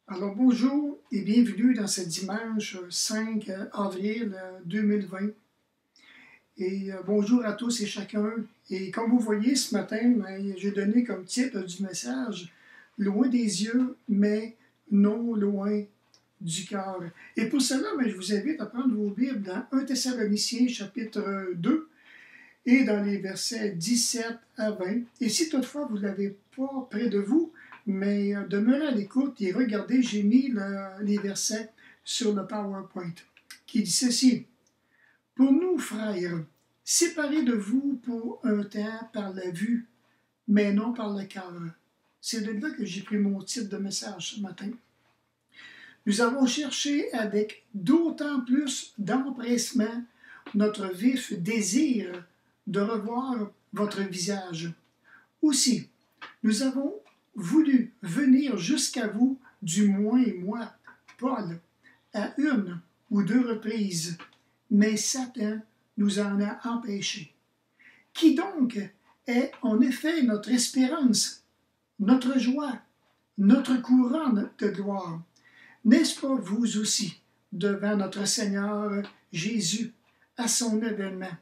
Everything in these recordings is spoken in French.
Alors bonjour et bienvenue dans ce dimanche 5 avril 2020. Et bonjour à tous et chacun. Et comme vous voyez ce matin, j'ai donné comme titre du message Loin des yeux, mais non loin du cœur. Et pour cela, je vous invite à prendre vos Bibles dans 1 Thessaloniciens chapitre 2 et dans les versets 17 à 20. Et si toutefois vous ne l'avez pas près de vous, mais demeurez à l'écoute et regardez, j'ai mis les versets sur le PowerPoint, qui dit ceci. Pour nous, frères, séparés de vous pour un temps par la vue, mais non par le cœur. C'est de là que j'ai pris mon titre de message ce matin. Nous avons cherché avec d'autant plus d'empressement notre vif désir de revoir votre visage. Aussi, nous avons voulu venir jusqu'à vous, du moins moi, Paul, à une ou deux reprises, mais Satan nous en a empêchés. Qui donc est en effet notre espérance, notre joie, notre couronne de gloire? N'est-ce pas vous aussi, devant notre Seigneur Jésus, à son événement?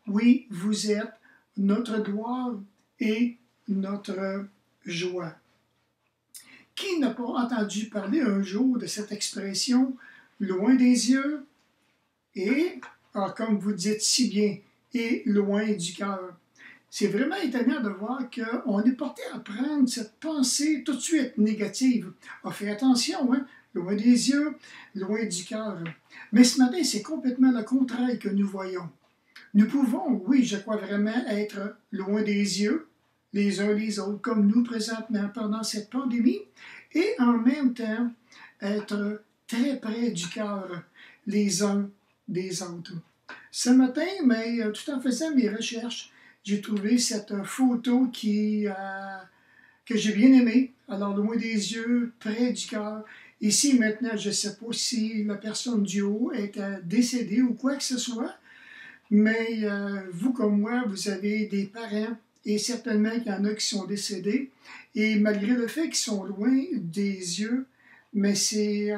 Oui, vous êtes notre gloire et notre joie. Qui n'a pas entendu parler un jour de cette expression « loin des yeux » et, comme vous dites si bien, et loin du cœur? C'est vraiment étonnant de voir qu'on est porté à prendre cette pensée tout de suite négative. Faites attention, loin des yeux, loin du cœur. Mais ce matin, c'est complètement le contraire que nous voyons. Nous pouvons, oui, je crois vraiment, être loin des yeux, les uns les autres, comme nous présentement pendant cette pandémie, et en même temps être très près du cœur les uns des autres. Ce matin, tout en faisant mes recherches, j'ai trouvé cette photo que j'ai bien aimée. Alors, loin des yeux, près du cœur. Ici, maintenant, je ne sais pas si la personne du haut est décédée ou quoi que ce soit, mais vous comme moi, vous avez des parents et certainement qu'il y en a qui sont décédés. Et malgré le fait qu'ils sont loin des yeux, mais c'est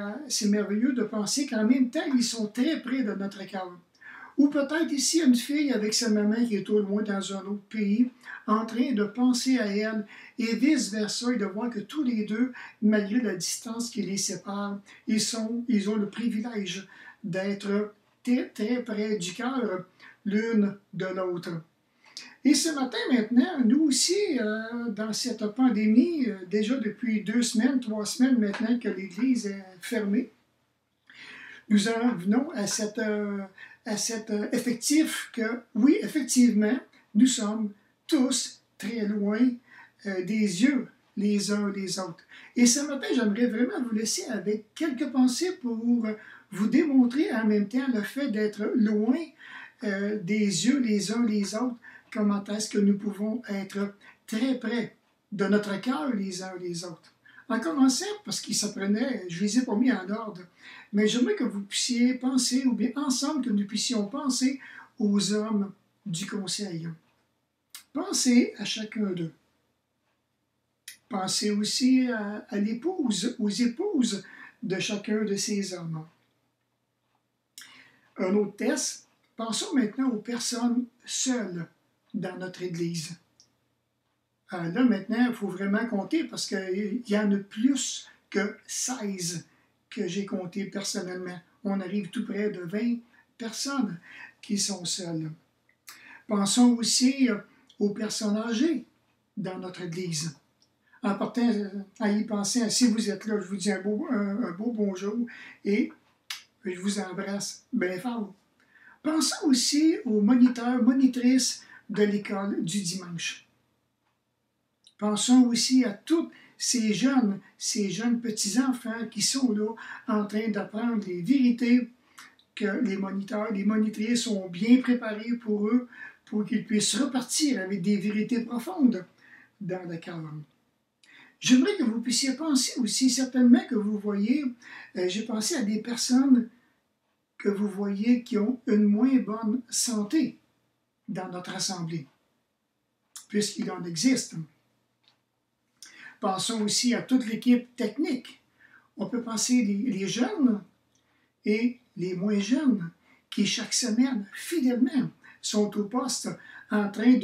merveilleux de penser qu'en même temps, ils sont très près de notre cœur. Ou peut-être ici une fille avec sa maman qui est au loin dans un autre pays, en train de penser à elle et vice-versa, et de voir que tous les deux, malgré la distance qui les sépare, ils ont le privilège d'être très, très près du cœur l'une de l'autre. Et ce matin maintenant, nous aussi, dans cette pandémie, déjà depuis 2 semaines, 3 semaines maintenant que l'Église est fermée, nous en venons à cet effectif que, oui, effectivement, nous sommes tous très loin des yeux les uns des autres. Et ce matin, j'aimerais vraiment vous laisser avec quelques pensées pour vous démontrer en même temps le fait d'être loin des yeux les uns les autres, comment est-ce que nous pouvons être très près de notre cœur les uns les autres. En commençant, parce qu'il s'apprenait, je ne les ai pas mis en ordre, mais j'aimerais que vous puissiez penser, ou bien ensemble que nous puissions penser aux hommes du conseil. Pensez à chacun d'eux. Pensez aussi à l'épouse, aux épouses de chacun de ces hommes. Un autre test, pensons maintenant aux personnes seules dans notre Église. Là, maintenant, il faut vraiment compter parce qu'il y en a plus que 16 que j'ai compté personnellement. On arrive tout près de 20 personnes qui sont seules. Pensons aussi aux personnes âgées dans notre Église. En partant à y penser, si vous êtes là, je vous dis un beau bonjour et je vous embrasse bien fort. Pensons aussi aux moniteurs, monitrices de l'école du dimanche. Pensons aussi à tous ces jeunes petits-enfants qui sont là en train d'apprendre les vérités que les moniteurs, les monitrices ont bien préparées pour eux pour qu'ils puissent repartir avec des vérités profondes dans le cœur. J'aimerais que vous puissiez penser aussi, certainement que vous voyez, j'ai pensé à des personnes que vous voyez qui ont une moins bonne santé dans notre assemblée, puisqu'il en existe. Pensons aussi à toute l'équipe technique, On peut penser les jeunes et les moins jeunes qui, chaque semaine, fidèlement, sont au poste en train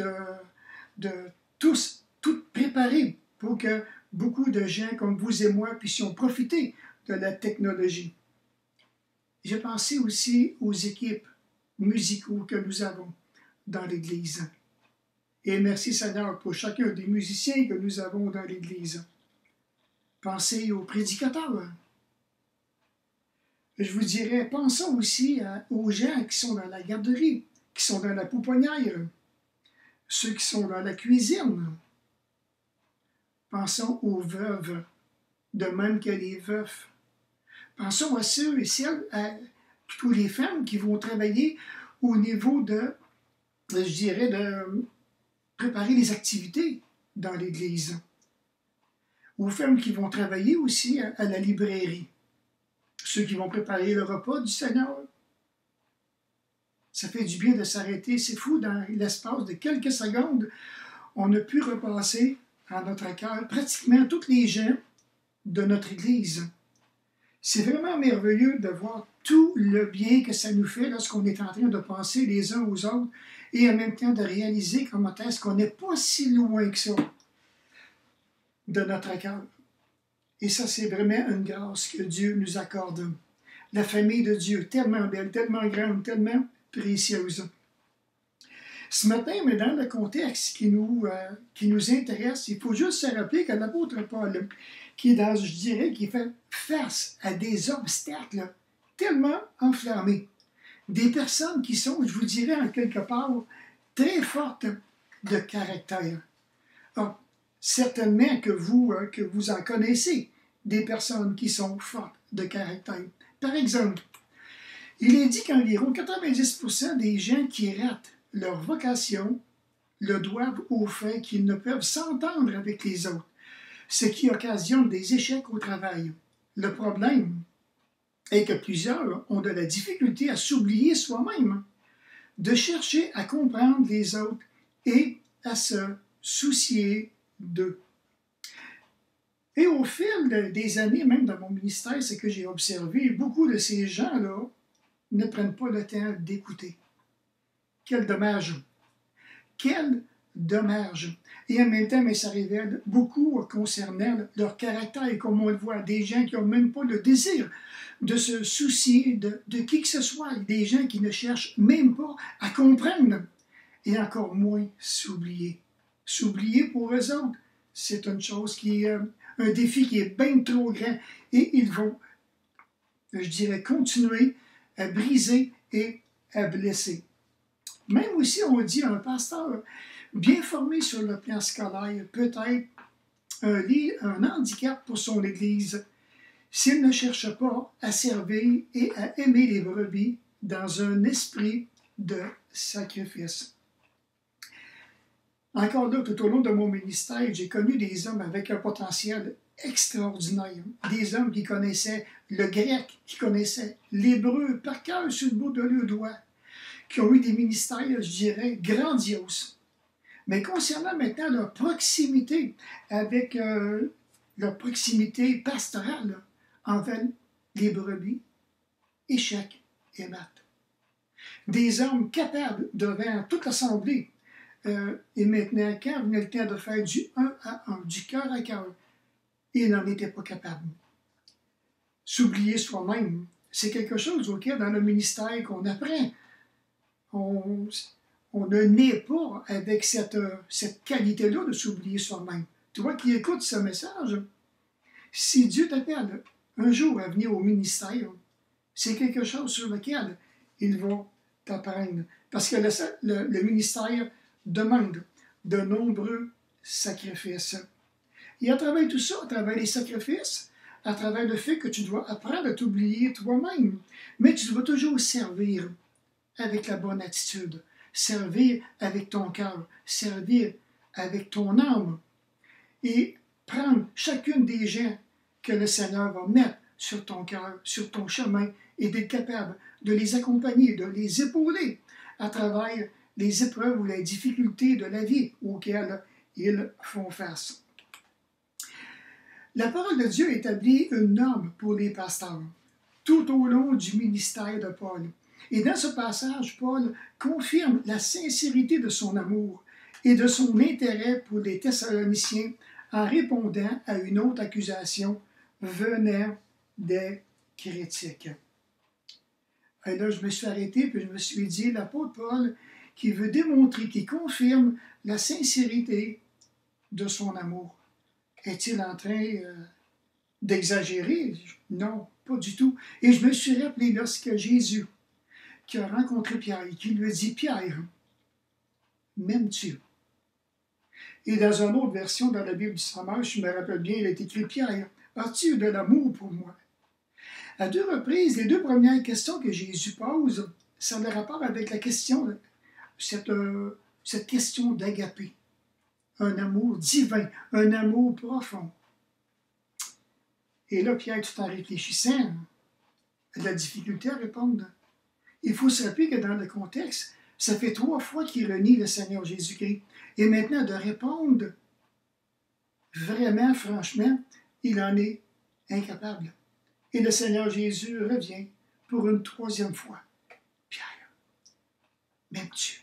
de tout préparer pour que beaucoup de gens comme vous et moi puissions profiter de la technologie. J'ai pensé aussi aux équipes musicaux que nous avons dans l'Église. Et merci Seigneur pour chacun des musiciens que nous avons dans l'Église. Pensez aux prédicateurs. Je vous dirais, pensons aussi aux gens qui sont dans la garderie, qui sont dans la pouponnière, ceux qui sont dans la cuisine. Pensons aux veuves, de même que les veufs. Pensons à ceux et celles, plutôt les femmes qui vont travailler au niveau de préparer les activités dans l'Église. Aux femmes qui vont travailler aussi à la librairie. Ceux qui vont préparer le repas du Seigneur. Ça fait du bien de s'arrêter. C'est fou, dans l'espace de quelques secondes, on a pu repasser à notre cœur pratiquement tous les gens de notre Église. C'est vraiment merveilleux de voir tout le bien que ça nous fait lorsqu'on est en train de penser les uns aux autres et en même temps de réaliser comment est-ce qu'on n'est pas si loin que ça de notre cœur. Et ça, c'est vraiment une grâce que Dieu nous accorde. La famille de Dieu, tellement belle, tellement grande, tellement précieuse. Ce matin, mais dans le contexte qui nous intéresse, il faut juste se rappeler que l'apôtre Paul, qui fait face à des obstacles tellement enflammés, des personnes qui sont, je vous dirais en quelque part, très fortes de caractère. Alors, certainement que vous en connaissez, des personnes qui sont fortes de caractère. Par exemple, il est dit qu'environ 90% des gens qui ratent leur vocation le doivent au fait qu'ils ne peuvent s'entendre avec les autres, ce qui occasionne des échecs au travail. Le problème est que plusieurs ont de la difficulté à s'oublier soi-même, de chercher à comprendre les autres et à se soucier d'eux. Et au fil des années, même dans mon ministère, c'est que j'ai observé, beaucoup de ces gens-là ne prennent pas le temps d'écouter. Quel dommage! Quel dommage! Et en même temps, mais ça révèle beaucoup concernant leur caractère, comme on le voit, des gens qui n'ont même pas le désir de se soucier de qui que ce soit, des gens qui ne cherchent même pas à comprendre, et encore moins s'oublier. S'oublier pour eux autres, c'est une chose qui est un défi qui est bien trop grand, et ils vont, je dirais, continuer à briser et à blesser. Même aussi, on dit, un pasteur bien formé sur le plan scolaire peut être un handicap pour son Église s'il ne cherche pas à servir et à aimer les brebis dans un esprit de sacrifice. Encore là, tout au long de mon ministère, j'ai connu des hommes avec un potentiel extraordinaire. Des hommes qui connaissaient le grec, qui connaissaient l'hébreu par cœur sur le bout de leurs doigts, qui ont eu des ministères, je dirais, grandioses. Mais concernant maintenant leur proximité avec leur proximité pastorale envers les brebis, échec et mat. Des hommes capables devant toute l'assemblée. Et maintenant, quand venait le temps de faire du 1 à 1, du cœur à cœur, ils n'en étaient pas capables. S'oublier soi-même, c'est quelque chose auquel dans le ministère qu'on apprend. On ne naît pas avec cette qualité-là de s'oublier soi-même. Toi qui écoutes ce message, si Dieu t'appelle un jour à venir au ministère, c'est quelque chose sur lequel il va t'apprendre. Parce que le ministère demande de nombreux sacrifices. Et à travers tout ça, à travers les sacrifices, à travers le fait que tu dois apprendre à t'oublier toi-même, mais tu dois toujours servir avec la bonne attitude, servir avec ton cœur, servir avec ton âme et prendre chacune des gens que le Seigneur va mettre sur ton cœur, sur ton chemin et d'être capable de les accompagner, de les épauler à travers les épreuves ou les difficultés de la vie auxquelles ils font face. La parole de Dieu établit une norme pour les pasteurs tout au long du ministère de Paul. Et dans ce passage, Paul confirme la sincérité de son amour et de son intérêt pour les Thessaloniciens en répondant à une autre accusation venant des critiques. Et là, je me suis arrêté puis je me suis dit, l'apôtre Paul qui veut démontrer, qui confirme la sincérité de son amour. Est-il en train d'exagérer? Non, pas du tout. Et je me suis rappelé lorsque Jésus, qui a rencontré Pierre, et qui lui a dit, Pierre, m'aimes-tu? Et dans une autre version dans la Bible du Sommeur, je me rappelle bien, il est écrit, Pierre, as-tu de l'amour pour moi? À deux reprises, les deux premières questions que Jésus pose, ça a le rapport avec la question, cette question d'agapé. Un amour divin, un amour profond. Et là, Pierre, tout en réfléchissant, a de la difficulté à répondre. Il faut se rappeler que dans le contexte, ça fait 3 fois qu'il renie le Seigneur Jésus-Christ. Et maintenant, de répondre vraiment, franchement, il en est incapable. Et le Seigneur Jésus revient pour une 3e fois. Pierre, m'aimes-tu?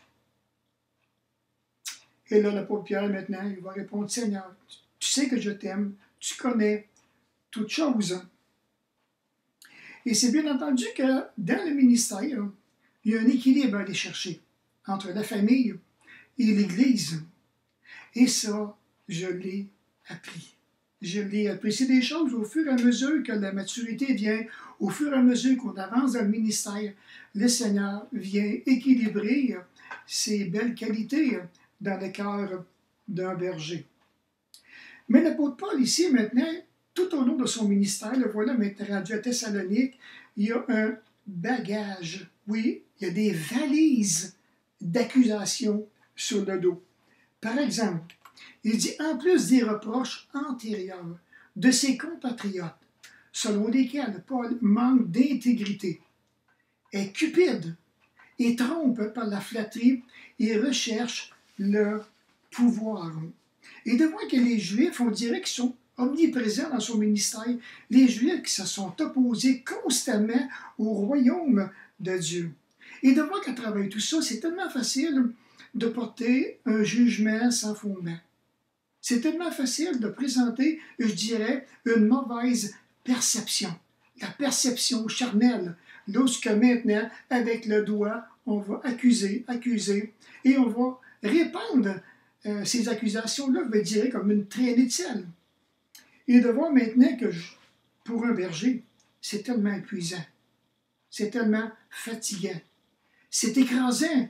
Et là, l'apôtre Pierre, maintenant, il va répondre, Seigneur, tu sais que je t'aime, tu connais toutes choses. Et c'est bien entendu que dans le ministère, il y a un équilibre à aller chercher entre la famille et l'Église. Et ça, je l'ai appris. Je l'ai appris. C'est des choses au fur et à mesure que la maturité vient, au fur et à mesure qu'on avance dans le ministère, le Seigneur vient équilibrer ces belles qualités dans le cœur d'un berger. Mais l'apôtre Paul ici, maintenant, tout au long de son ministère, le voilà maintenant rendu à Thessalonique, il y a un bagage, oui, il y a des valises d'accusations sur le dos. Par exemple, il dit, en plus des reproches antérieurs de ses compatriotes, selon lesquels Paul manque d'intégrité, est cupide et trompe par la flatterie et recherche le pouvoir. Et de voir que les Juifs, on dirait qu'ils sont omniprésents dans son ministère, les Juifs qui se sont opposés constamment au royaume de Dieu. Et de voir qu'à travers tout ça, c'est tellement facile de porter un jugement sans fondement. C'est tellement facile de présenter, je dirais, une mauvaise perception. La perception charnelle, lorsque maintenant, avec le doigt, on va accuser, et on va répandre ces accusations-là, je dirais, comme une traînée de sel. Et de voir maintenant que, pour un berger, c'est tellement épuisant, c'est tellement fatigant, c'est écrasant,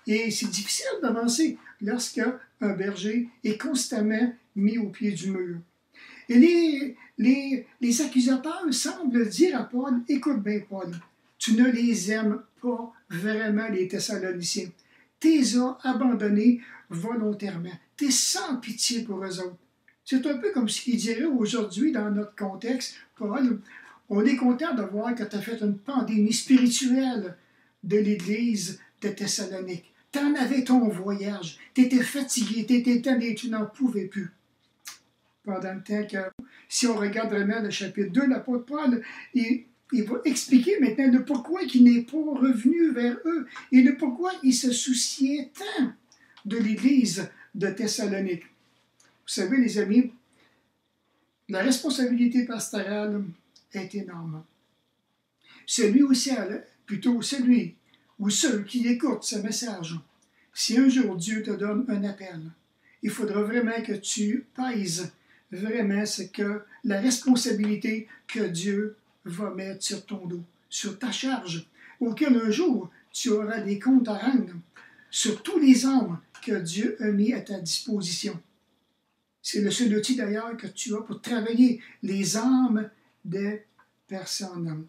et c'est difficile d'avancer lorsqu'un berger est constamment mis au pied du mur. Et les accusateurs semblent dire à Paul, écoute bien Paul, tu ne les aimes pas vraiment les Thessaloniciens. Tu les as abandonnés volontairement. Tu es sans pitié pour eux autres. C'est un peu comme ce qu'il dirait aujourd'hui dans notre contexte, Paul, on est content de voir que tu as fait une pandémie spirituelle de l'Église de Thessalonique. Tu en avais ton voyage, tu étais fatigué, tu étais tanné, tu n'en pouvais plus. Pendant le temps que, si on regarde vraiment le chapitre 2, l'apôtre Paul, il va expliquer maintenant le pourquoi il n'est pas revenu vers eux et le pourquoi il se souciait tant de l'Église de Thessalonique. Vous savez, les amis, la responsabilité pastorale est énorme. Celui ou celle, plutôt celui ou ceux qui écoutent ce message, si un jour Dieu te donne un appel, il faudra vraiment que tu pèses vraiment la responsabilité que Dieu va mettre sur ton dos, sur ta charge, auquel un jour tu auras des comptes à rendre sur tous les hommes que Dieu a mis à ta disposition. C'est le seul outil d'ailleurs que tu as pour travailler les âmes des personnes.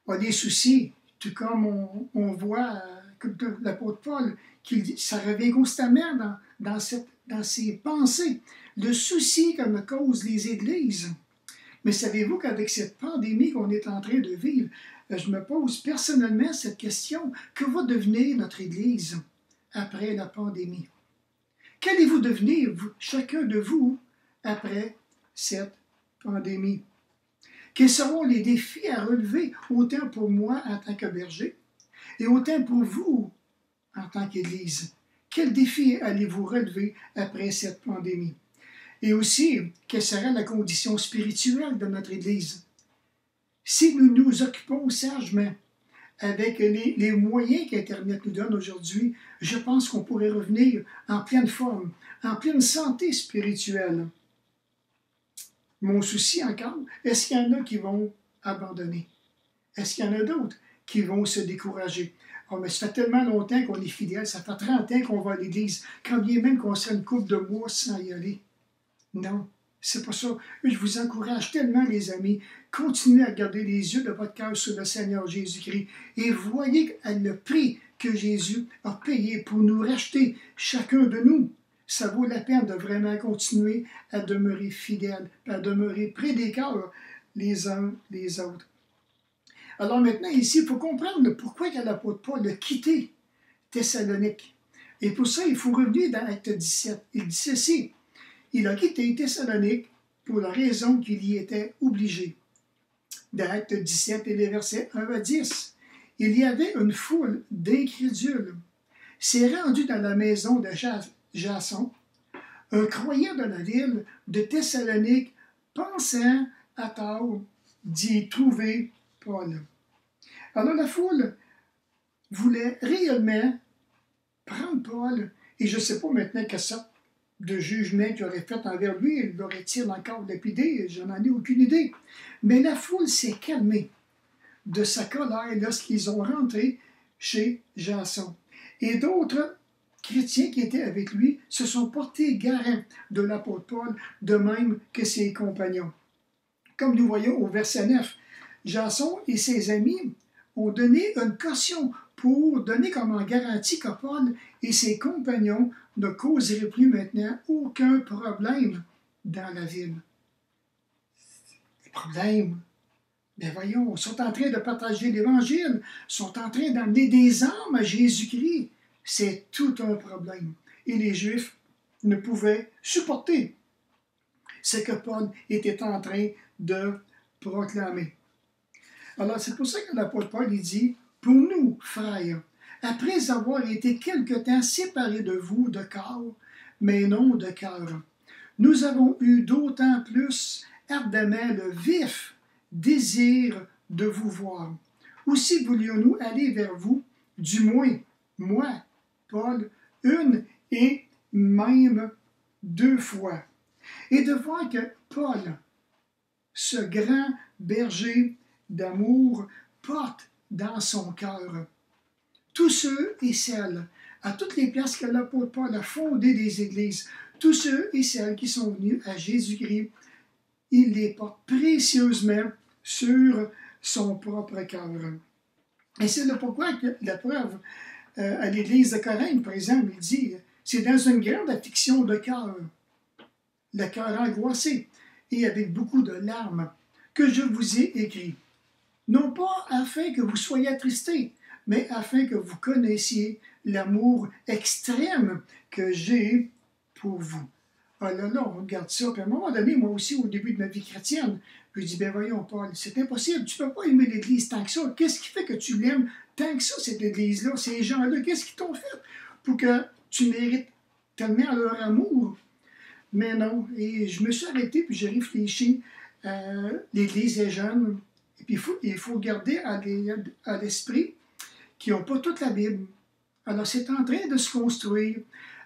On a des soucis, tout comme on voit l'apôtre Paul, ça revient constamment dans ses pensées. Le souci que me causent les églises. Mais savez-vous qu'avec cette pandémie qu'on est en train de vivre, je me pose personnellement cette question, que va devenir notre église après la pandémie? Qu'allez-vous devenir, chacun de vous, après cette pandémie? Quels seront les défis à relever, autant pour moi en tant que berger et autant pour vous en tant qu'Église? Quels défis allez-vous relever après cette pandémie? Et aussi, quelle sera la condition spirituelle de notre Église? Si nous nous occupons sagement avec les moyens qu'Internet nous donne aujourd'hui, je pense qu'on pourrait revenir en pleine forme, en pleine santé spirituelle. Mon souci encore, est-ce qu'il y en a qui vont abandonner? Est-ce qu'il y en a d'autres qui vont se décourager? Oh, mais ça fait tellement longtemps qu'on est fidèle, ça fait 30 ans qu'on va à l'église, quand bien même qu'on serait une couple de mois sans y aller. Non, c'est pas ça. Je vous encourage tellement, les amis, continuez à garder les yeux de votre cœur sur le Seigneur Jésus-Christ et voyez le prix que Jésus a payé pour nous racheter, chacun de nous. Ça vaut la peine de vraiment continuer à demeurer fidèles, à demeurer près des cœurs les uns les autres. Alors maintenant, ici, il faut comprendre pourquoi l'apôtre Paul a quitté Thessalonique. Et pour ça, il faut revenir dans Acte 17. Il dit ceci: il a quitté Thessalonique pour la raison qu'il y était obligé. Dans Acte 17 et les versets 1 à 10, il y avait une foule d'incrédules. S'est rendu dans la maison de Jason, un croyant de la ville de Thessalonique, pensant à tort d'y trouver Paul. Alors la foule voulait réellement prendre Paul, et je ne sais pas maintenant quelle sorte de jugement qu'il aurait fait envers lui, il l'aurait-il encore lapidé, j'en ai aucune idée. Mais la foule s'est calmée de sa colère lorsqu'ils ont rentré chez Jason. Et d'autres chrétiens qui étaient avec lui se sont portés garants de l'apôtre Paul, de même que ses compagnons. Comme nous voyons au verset 9, Jason et ses amis ont donné une caution pour donner comme garantie que Paul et ses compagnons ne causeraient plus maintenant aucun problème dans la ville. Les problèmes, bien voyons, sont en train de partager l'Évangile, sont en train d'amener des âmes à Jésus-Christ. C'est tout un problème. Et les Juifs ne pouvaient supporter ce que Paul était en train de proclamer. Alors, c'est pour ça que l'apôtre Paul dit: pour nous, frères, après avoir été quelque temps séparés de vous de corps, mais non de cœur, nous avons eu d'autant plus ardemment le vif désir de vous voir. Aussi voulions-nous aller vers vous, du moins, moi, Paul, une et même 2 fois, et de voir que Paul, ce grand berger d'amour, porte dans son cœur tous ceux et celles, à toutes les places que l'apôtre Paul a fondé des églises, tous ceux et celles qui sont venus à Jésus-Christ, il les porte précieusement sur son propre cœur. Et c'est là pourquoi la preuve à l'église de Corinthe, par exemple, il dit: c'est dans une grande affliction de cœur, le cœur angoissé, et avec beaucoup de larmes, que je vous ai écrit. Non pas afin que vous soyez attristés, mais afin que vous connaissiez l'amour extrême que j'ai pour vous. Alors là, on regarde ça, puis à un moment donné, moi aussi, au début de ma vie chrétienne, je dis: ben voyons, Paul, c'est impossible, tu ne peux pas aimer l'Église tant que ça. Qu'est-ce qui fait que tu l'aimes tant que ça, cette Église-là, ces gens-là? Qu'est-ce qu'ils t'ont fait pour que tu mérites tellement leur amour? Mais non, et je me suis arrêté, puis j'ai réfléchi. L'Église est jeune, et puis il faut garder à l'esprit qu'ils n'ont pas toute la Bible. Alors, c'est en train de se construire.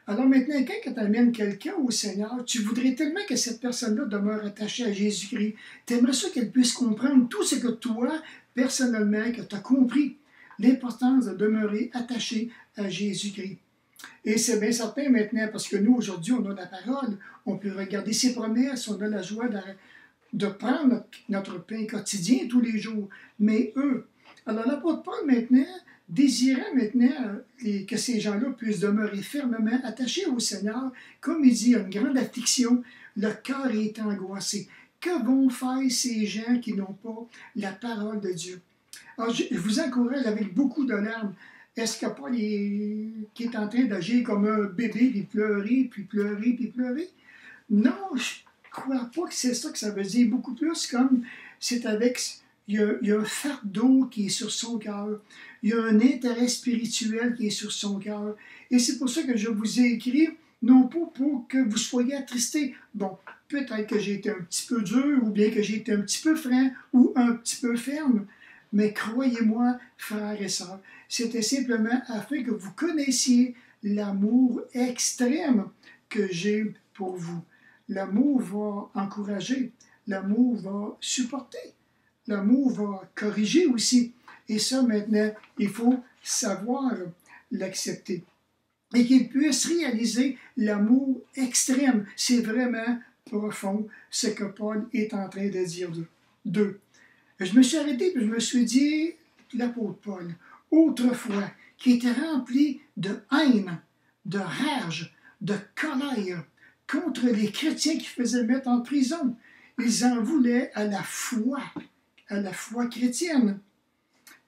Alors maintenant, quand tu amènes quelqu'un au Seigneur, tu voudrais tellement que cette personne-là demeure attachée à Jésus-Christ. Tu aimerais ça qu'elle puisse comprendre tout ce que toi, personnellement, que tu as compris, l'importance de demeurer attaché à Jésus-Christ. Et c'est bien certain maintenant, parce que nous, aujourd'hui, on a la parole, on peut regarder ses promesses, on a la joie de prendre notre pain quotidien tous les jours. Mais eux, alors l'apôtre Paul maintenant, désirant maintenant que ces gens-là puissent demeurer fermement attachés au Seigneur, comme il dit, il y a une grande affliction, le cœur est angoissé. Que vont faire ces gens qui n'ont pas la parole de Dieu? Alors, je vous encourage avec beaucoup de larmes. Est-ce que Paul qui est en train d'agir comme un bébé, puis pleurer, puis pleurer, puis pleurer? Non, crois pas que c'est ça que ça veut dire. Beaucoup plus comme c'est avec... Il y a un fardeau qui est sur son cœur. Il y a un intérêt spirituel qui est sur son cœur. Et c'est pour ça que je vous ai écrit, non pas pour que vous soyez attristés. Bon, peut-être que j'ai été un petit peu dur, ou bien que j'ai été un petit peu franc, ou un petit peu ferme. Mais croyez-moi, frères et sœurs, c'était simplement afin que vous connaissiez l'amour extrême que j'ai pour vous. L'amour va encourager, l'amour va supporter, l'amour va corriger aussi. Et ça, maintenant, il faut savoir l'accepter. Et qu'il puisse réaliser l'amour extrême. C'est vraiment profond ce que Paul est en train de dire d'eux. Je me suis arrêté et je me suis dit, l'apôtre Paul, autrefois, qui était rempli de haine, de rage, de colère contre les chrétiens qui faisaient mettre en prison. Ils en voulaient à la foi chrétienne.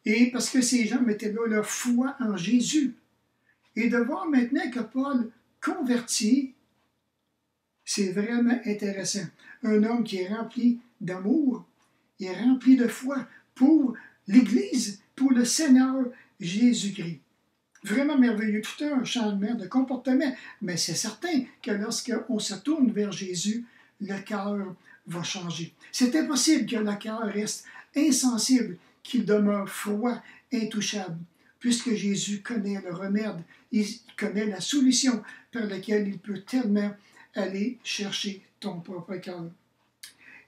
Et parce que ces gens mettaient là leur foi en Jésus. Et de voir maintenant que Paul convertit, c'est vraiment intéressant. Un homme qui est rempli d'amour, il est rempli de foi pour l'Église, pour le Seigneur Jésus-Christ. Vraiment merveilleux, tout un changement de comportement. Mais c'est certain que lorsqu'on se tourne vers Jésus, le cœur va changer. C'est impossible que le cœur reste insensible, qu'il demeure froid, intouchable, puisque Jésus connaît le remède, il connaît la solution par laquelle il peut tellement aller chercher ton propre cœur.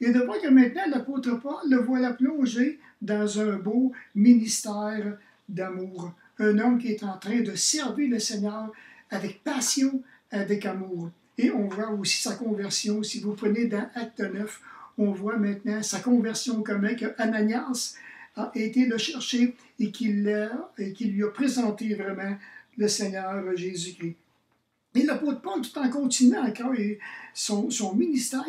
Et de voir que maintenant l'apôtre Paul le voilà plongé dans un beau ministère d'amour. Un homme qui est en train de servir le Seigneur avec passion, avec amour. Et on voit aussi sa conversion. Si vous prenez dans Acte 9, on voit maintenant sa conversion comme que Ananias a été le chercher et qu'il lui a présenté vraiment le Seigneur Jésus-Christ. Et l'apôtre Paul, tout en continuant encore son ministère,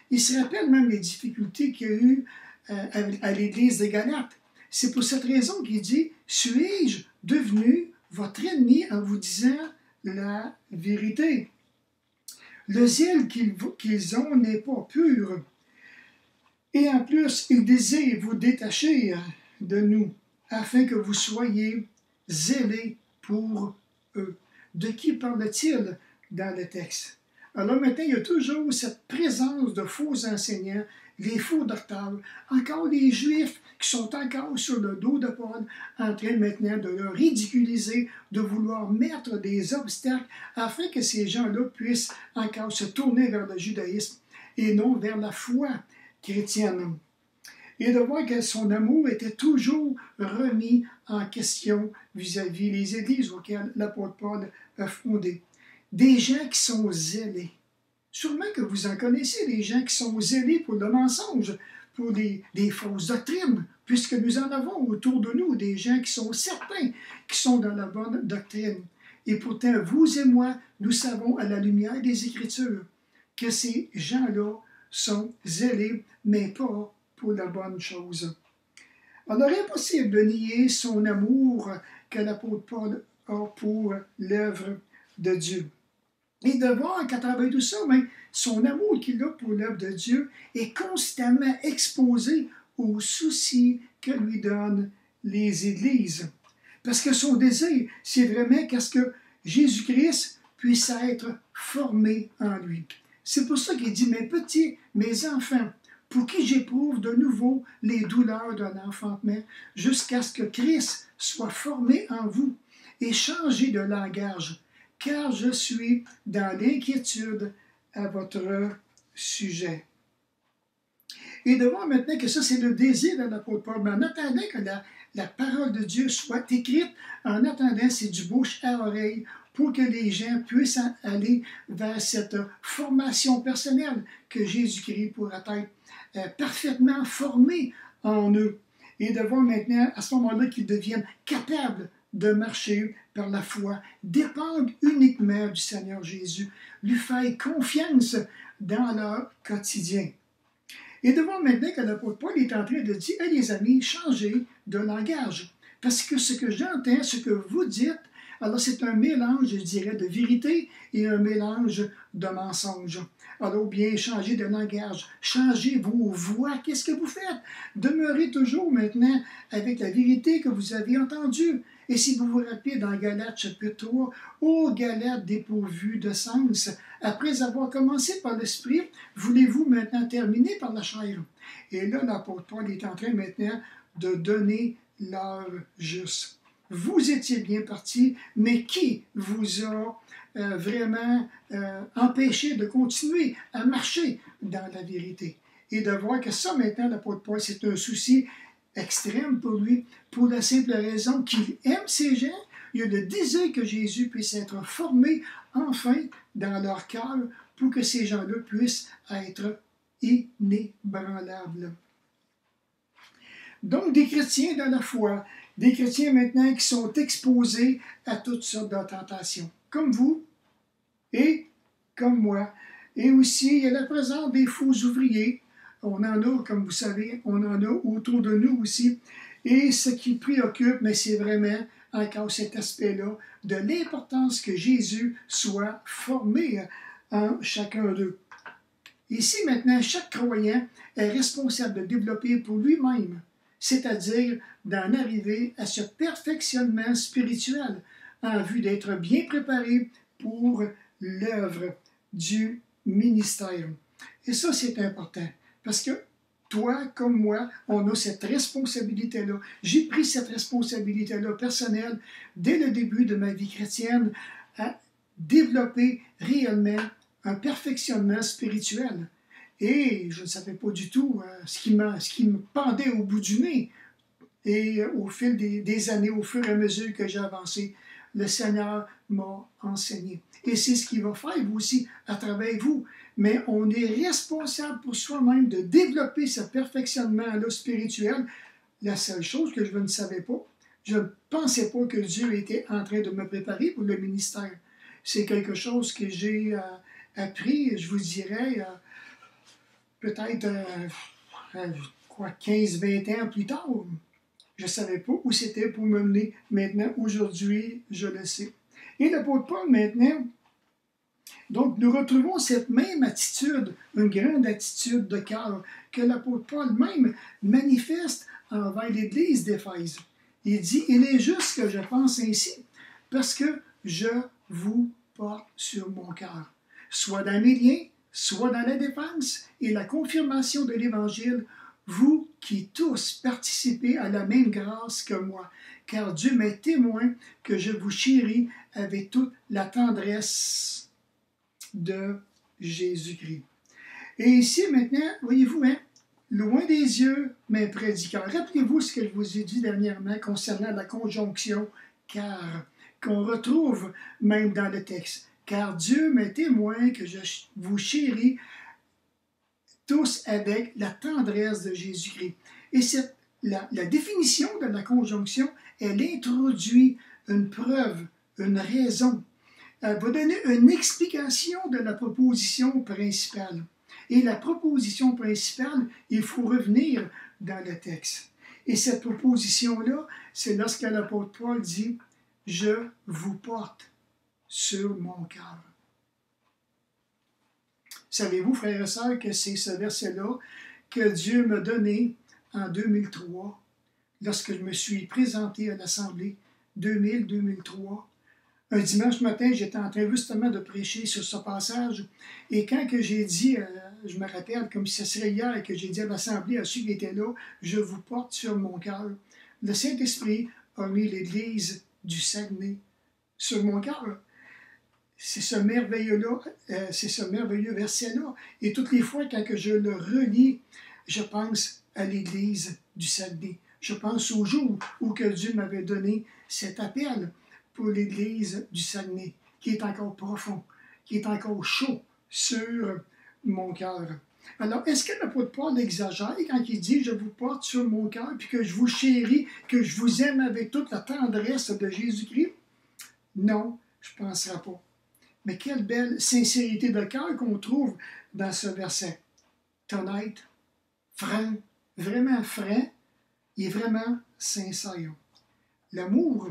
il se rappelle même les difficultés qu'il y a eu à l'Église de Galates. C'est pour cette raison qu'il dit « Suis-je devenu votre ennemi en vous disant la vérité? Le zèle qu'ils ont n'est pas pur. Et en plus, ils désirent vous détacher de nous, afin que vous soyez zélés pour eux. » De qui parle-t-il dans le texte? Alors maintenant, il y a toujours cette présence de faux enseignants, les faux docteurs, encore des Juifs qui sont encore sur le dos de Paul, en train maintenant de le ridiculiser, de vouloir mettre des obstacles afin que ces gens-là puissent encore se tourner vers le judaïsme et non vers la foi chrétienne. Et de voir que son amour était toujours remis en question vis-à-vis les églises auxquelles l'apôtre Paul a fondé. Des gens qui sont zélés. Sûrement que vous en connaissez, des gens qui sont zélés pour le mensonge, pour des fausses doctrines, puisque nous en avons autour de nous des gens qui sont certains qui sont dans la bonne doctrine. Et pourtant, vous et moi, nous savons à la lumière des Écritures que ces gens-là sont zélés, mais pas pour la bonne chose. Alors, impossible de nier son amour que l'apôtre Paul a pour l'œuvre de Dieu. Et de voir qu'à travers tout ça, son amour qu'il a pour l'œuvre de Dieu est constamment exposé aux soucis que lui donnent les églises. Parce que son désir, c'est vraiment qu'est-ce que Jésus-Christ puisse être formé en lui. C'est pour ça qu'il dit, mes petits, mes enfants, pour qui j'éprouve de nouveau les douleurs d'un enfantement, jusqu'à ce que Christ soit formé en vous et changé de langage, car je suis dans l'inquiétude à votre sujet. Et de voir maintenant que ça, c'est le désir de l'apôtre Paul. Mais en attendant que la parole de Dieu soit écrite, en attendant, c'est du bouche à oreille pour que les gens puissent aller vers cette formation personnelle que Jésus-Christ pourra être parfaitement formé en eux. Et de voir maintenant, à ce moment-là, qu'ils deviennent capables de marcher par la foi, dépendre uniquement du Seigneur Jésus, lui faire confiance dans leur quotidien. Et de voir maintenant que l'apôtre Paul est en train de dire, « Hey les amis, changez de langage, parce que ce que j'entends, ce que vous dites, Alors, c'est un mélange, je dirais, de vérité et un mélange de mensonge. Alors, bien, changez de langage, changez vos voix. Qu'est-ce que vous faites? Demeurez toujours maintenant avec la vérité que vous avez entendue. Et si vous vous rappelez dans Galates chapitre 3, ô Galates dépourvus de sens, après avoir commencé par l'esprit, voulez-vous maintenant terminer par la chair? Et là, l'apôtre Paul est en train maintenant de donner l'heure juste. Vous étiez bien partis, mais qui vous a vraiment empêché de continuer à marcher dans la vérité? Et de voir que ça, maintenant, l'apôtre Paul, c'est un souci extrême pour lui, pour la simple raison qu'il aime ces gens. Il a le désir que Jésus puisse être formé enfin dans leur cœur pour que ces gens-là puissent être inébranlables. Donc, des chrétiens dans la foi, des chrétiens maintenant qui sont exposés à toutes sortes de tentations, comme vous et comme moi. Et aussi, il y a la présence des faux ouvriers. On en a, comme vous savez, on en a autour de nous aussi. Et ce qui préoccupe, mais c'est vraiment encore cet aspect-là de l'importance que Jésus soit formé en chacun d'eux. Ici, maintenant, chaque croyant est responsable de développer pour lui-même, c'est-à-dire d'en arriver à ce perfectionnement spirituel en vue d'être bien préparé pour l'œuvre du ministère. Et ça, c'est important, parce que toi, comme moi, on a cette responsabilité-là. J'ai pris cette responsabilité-là personnelle dès le début de ma vie chrétienne à développer réellement un perfectionnement spirituel. Et je ne savais pas du tout ce qui me pendait au bout du nez. Et au fil des années, au fur et à mesure que j'ai avancé, le Seigneur m'a enseigné. Et c'est ce qu'il va faire, vous aussi, à travers vous. Mais on est responsable pour soi-même de développer ce perfectionnement-là spirituel. La seule chose que je ne savais pas, je ne pensais pas que Dieu était en train de me préparer pour le ministère. C'est quelque chose que j'ai appris, je vous dirais, peut-être 15-20 ans plus tard. Je ne savais pas où c'était pour me mener. Maintenant, aujourd'hui, je le sais. Et l'apôtre Paul, maintenant, donc nous retrouvons cette même attitude, une grande attitude de cœur que l'apôtre Paul même manifeste envers l'Église d'Éphèse. Il dit, il est juste que je pense ainsi, parce que je vous porte sur mon cœur, soit dans mes liens, soit dans la défense et la confirmation de l'Évangile, vous qui tous participez à la même grâce que moi, car Dieu m'est témoin que je vous chéris avec toute la tendresse de Jésus-Christ. Et ici, maintenant, voyez-vous, loin des yeux, mais près du cœur. Rappelez-vous ce que je vous ai dit dernièrement concernant la conjonction « car », qu'on retrouve même dans le texte. « Car Dieu m'est témoin que je vous chéris tous avec la tendresse de Jésus-Christ. » Et la définition de la conjonction, elle introduit une preuve, une raison. Elle va donner une explication de la proposition principale. Et la proposition principale, il faut revenir dans le texte. Et cette proposition-là, c'est lorsque l'apôtre Paul dit « Je vous porte sur mon cœur ». Savez-vous, frères et sœurs, que c'est ce verset-là que Dieu m'a donné en 2003, lorsque je me suis présenté à l'Assemblée 2000-2003. Un dimanche matin, j'étais en train justement de prêcher sur ce passage, et quand que j'ai dit, je me rappelle comme si ce serait hier que j'ai dit à l'Assemblée, à ceux qui étaient là, « Je vous porte sur mon cœur », le Saint-Esprit a mis l'Église du Saguenay sur mon cœur. C'est ce merveilleux-là, c'est ce merveilleux verset-là. Et toutes les fois, quand que je le relis, je pense à l'Église du Saguenay. Je pense au jour où que Dieu m'avait donné cet appel pour l'Église du Saguenay, qui est encore profond, qui est encore chaud sur mon cœur. Alors, est-ce que l'apôtre Paul exagère quand il dit « Je vous porte sur mon cœur, puis que je vous chéris, que je vous aime avec toute la tendresse de Jésus-Christ? » Non, je ne penserai pas. Mais quelle belle sincérité de cœur qu'on trouve dans ce verset. Honnête, franc, vraiment franc et vraiment sincère. L'amour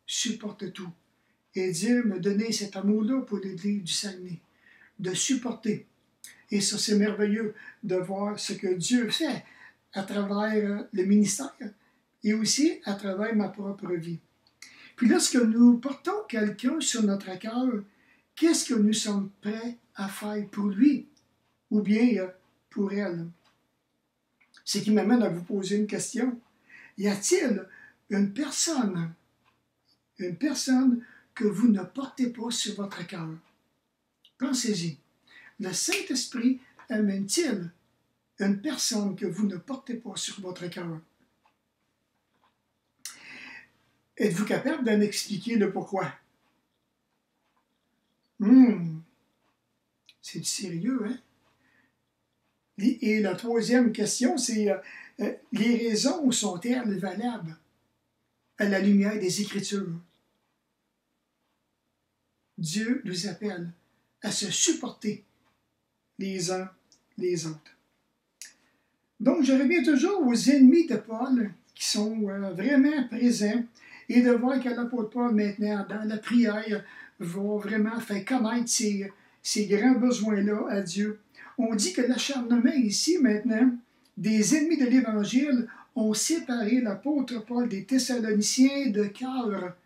supporte tout. Et Dieu m'a donné cet amour-là pour l'Église du Saguenay, de supporter. Et ça, c'est merveilleux de voir ce que Dieu fait à travers le ministère et aussi à travers ma propre vie. Puis lorsque nous portons quelqu'un sur notre cœur, qu'est-ce que nous sommes prêts à faire pour lui ou bien pour elle? Ce qui m'amène à vous poser une question. Y a-t-il une personne que vous ne portez pas sur votre cœur? Pensez-y. Le Saint-Esprit amène-t-il une personne que vous ne portez pas sur votre cœur? Êtes-vous capable de m'expliquer le pourquoi? C'est du sérieux, hein? Et la troisième question, c'est les raisons sont-elles valables à la lumière des Écritures? Dieu nous appelle à se supporter les uns les autres. Donc, je reviens toujours aux ennemis de Paul qui sont vraiment présents et de voir que l'apôtre Paul, maintenant, dans la prière, va vraiment faire connaître ces grands besoins-là à Dieu. On dit que l'acharnement ici, maintenant, des ennemis de l'Évangile ont séparé l'apôtre Paul des Thessaloniciens de cœur,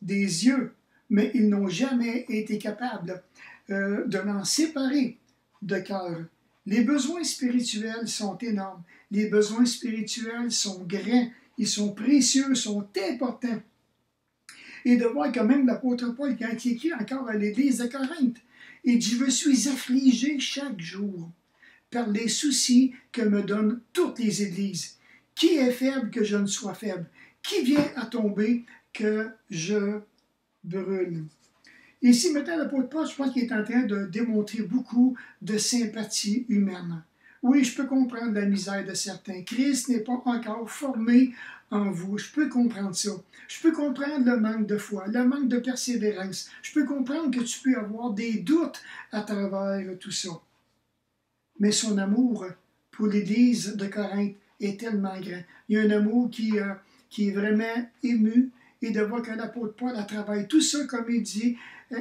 des yeux, mais ils n'ont jamais été capables de l'en séparer de cœur. Les besoins spirituels sont énormes. Les besoins spirituels sont grands. Ils sont précieux, sont importants. Et de voir quand même l'apôtre Paul, quand il écrit encore à l'église de Corinthe, il dit « Je suis affligé chaque jour par les soucis que me donnent toutes les églises. Qui est faible que je ne sois faible? Qui vient à tomber que je brûle? » Ici, maintenant, l'apôtre Paul, je pense qu'il est en train de démontrer beaucoup de sympathie humaine. Oui, je peux comprendre la misère de certains. Christ n'est pas encore formé en vous. Je peux comprendre ça. Je peux comprendre le manque de foi, le manque de persévérance. Je peux comprendre que tu peux avoir des doutes à travers tout ça. Mais son amour pour l'Église de Corinthe est tellement grand. Il y a un amour qui est vraiment ému, et de voir que l'apôtre Paul travaille tout ça, comme il dit,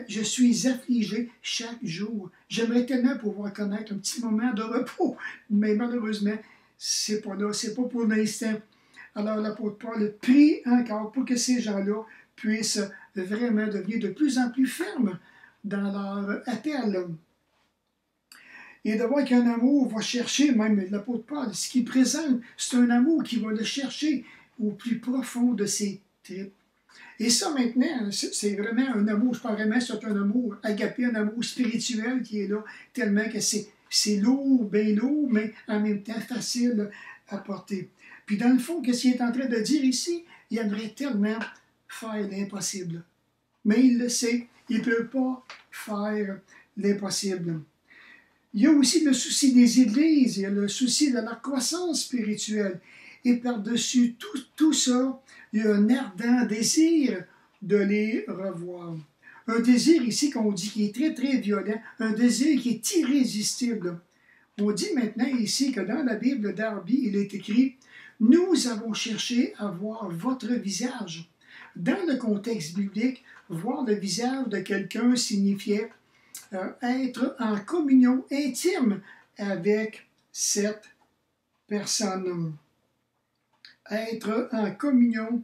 je suis affligé chaque jour. J'aimerais tellement pouvoir connaître un petit moment de repos, mais malheureusement, c'est pas là, c'est pas pour l'instant. Alors l'apôtre Paul prie encore pour que ces gens-là puissent vraiment devenir de plus en plus fermes dans leur appel. Et de voir qu'un amour va chercher, même l'apôtre Paul, ce qu'il présente, c'est un amour qui va le chercher au plus profond de ses tripes. Et ça, maintenant, c'est vraiment un amour, je parle vraiment, c'est un amour agapé, un amour spirituel qui est là, tellement que c'est lourd, bien lourd, mais en même temps facile à porter. Puis dans le fond, qu'est-ce qu'il est en train de dire ici? Il aimerait tellement faire l'impossible. Mais il le sait, il ne peut pas faire l'impossible. Il y a aussi le souci des églises, il y a le souci de la croissance spirituelle. Et par-dessus tout ça, il y a un ardent désir de les revoir. Un désir ici qu'on dit qui est très, très violent, un désir qui est irrésistible. On dit maintenant ici que dans la Bible d'Arby, il est écrit « Nous avons cherché à voir votre visage ». Dans le contexte biblique, voir le visage de quelqu'un signifiait être en communion intime avec cette personne. Être en communion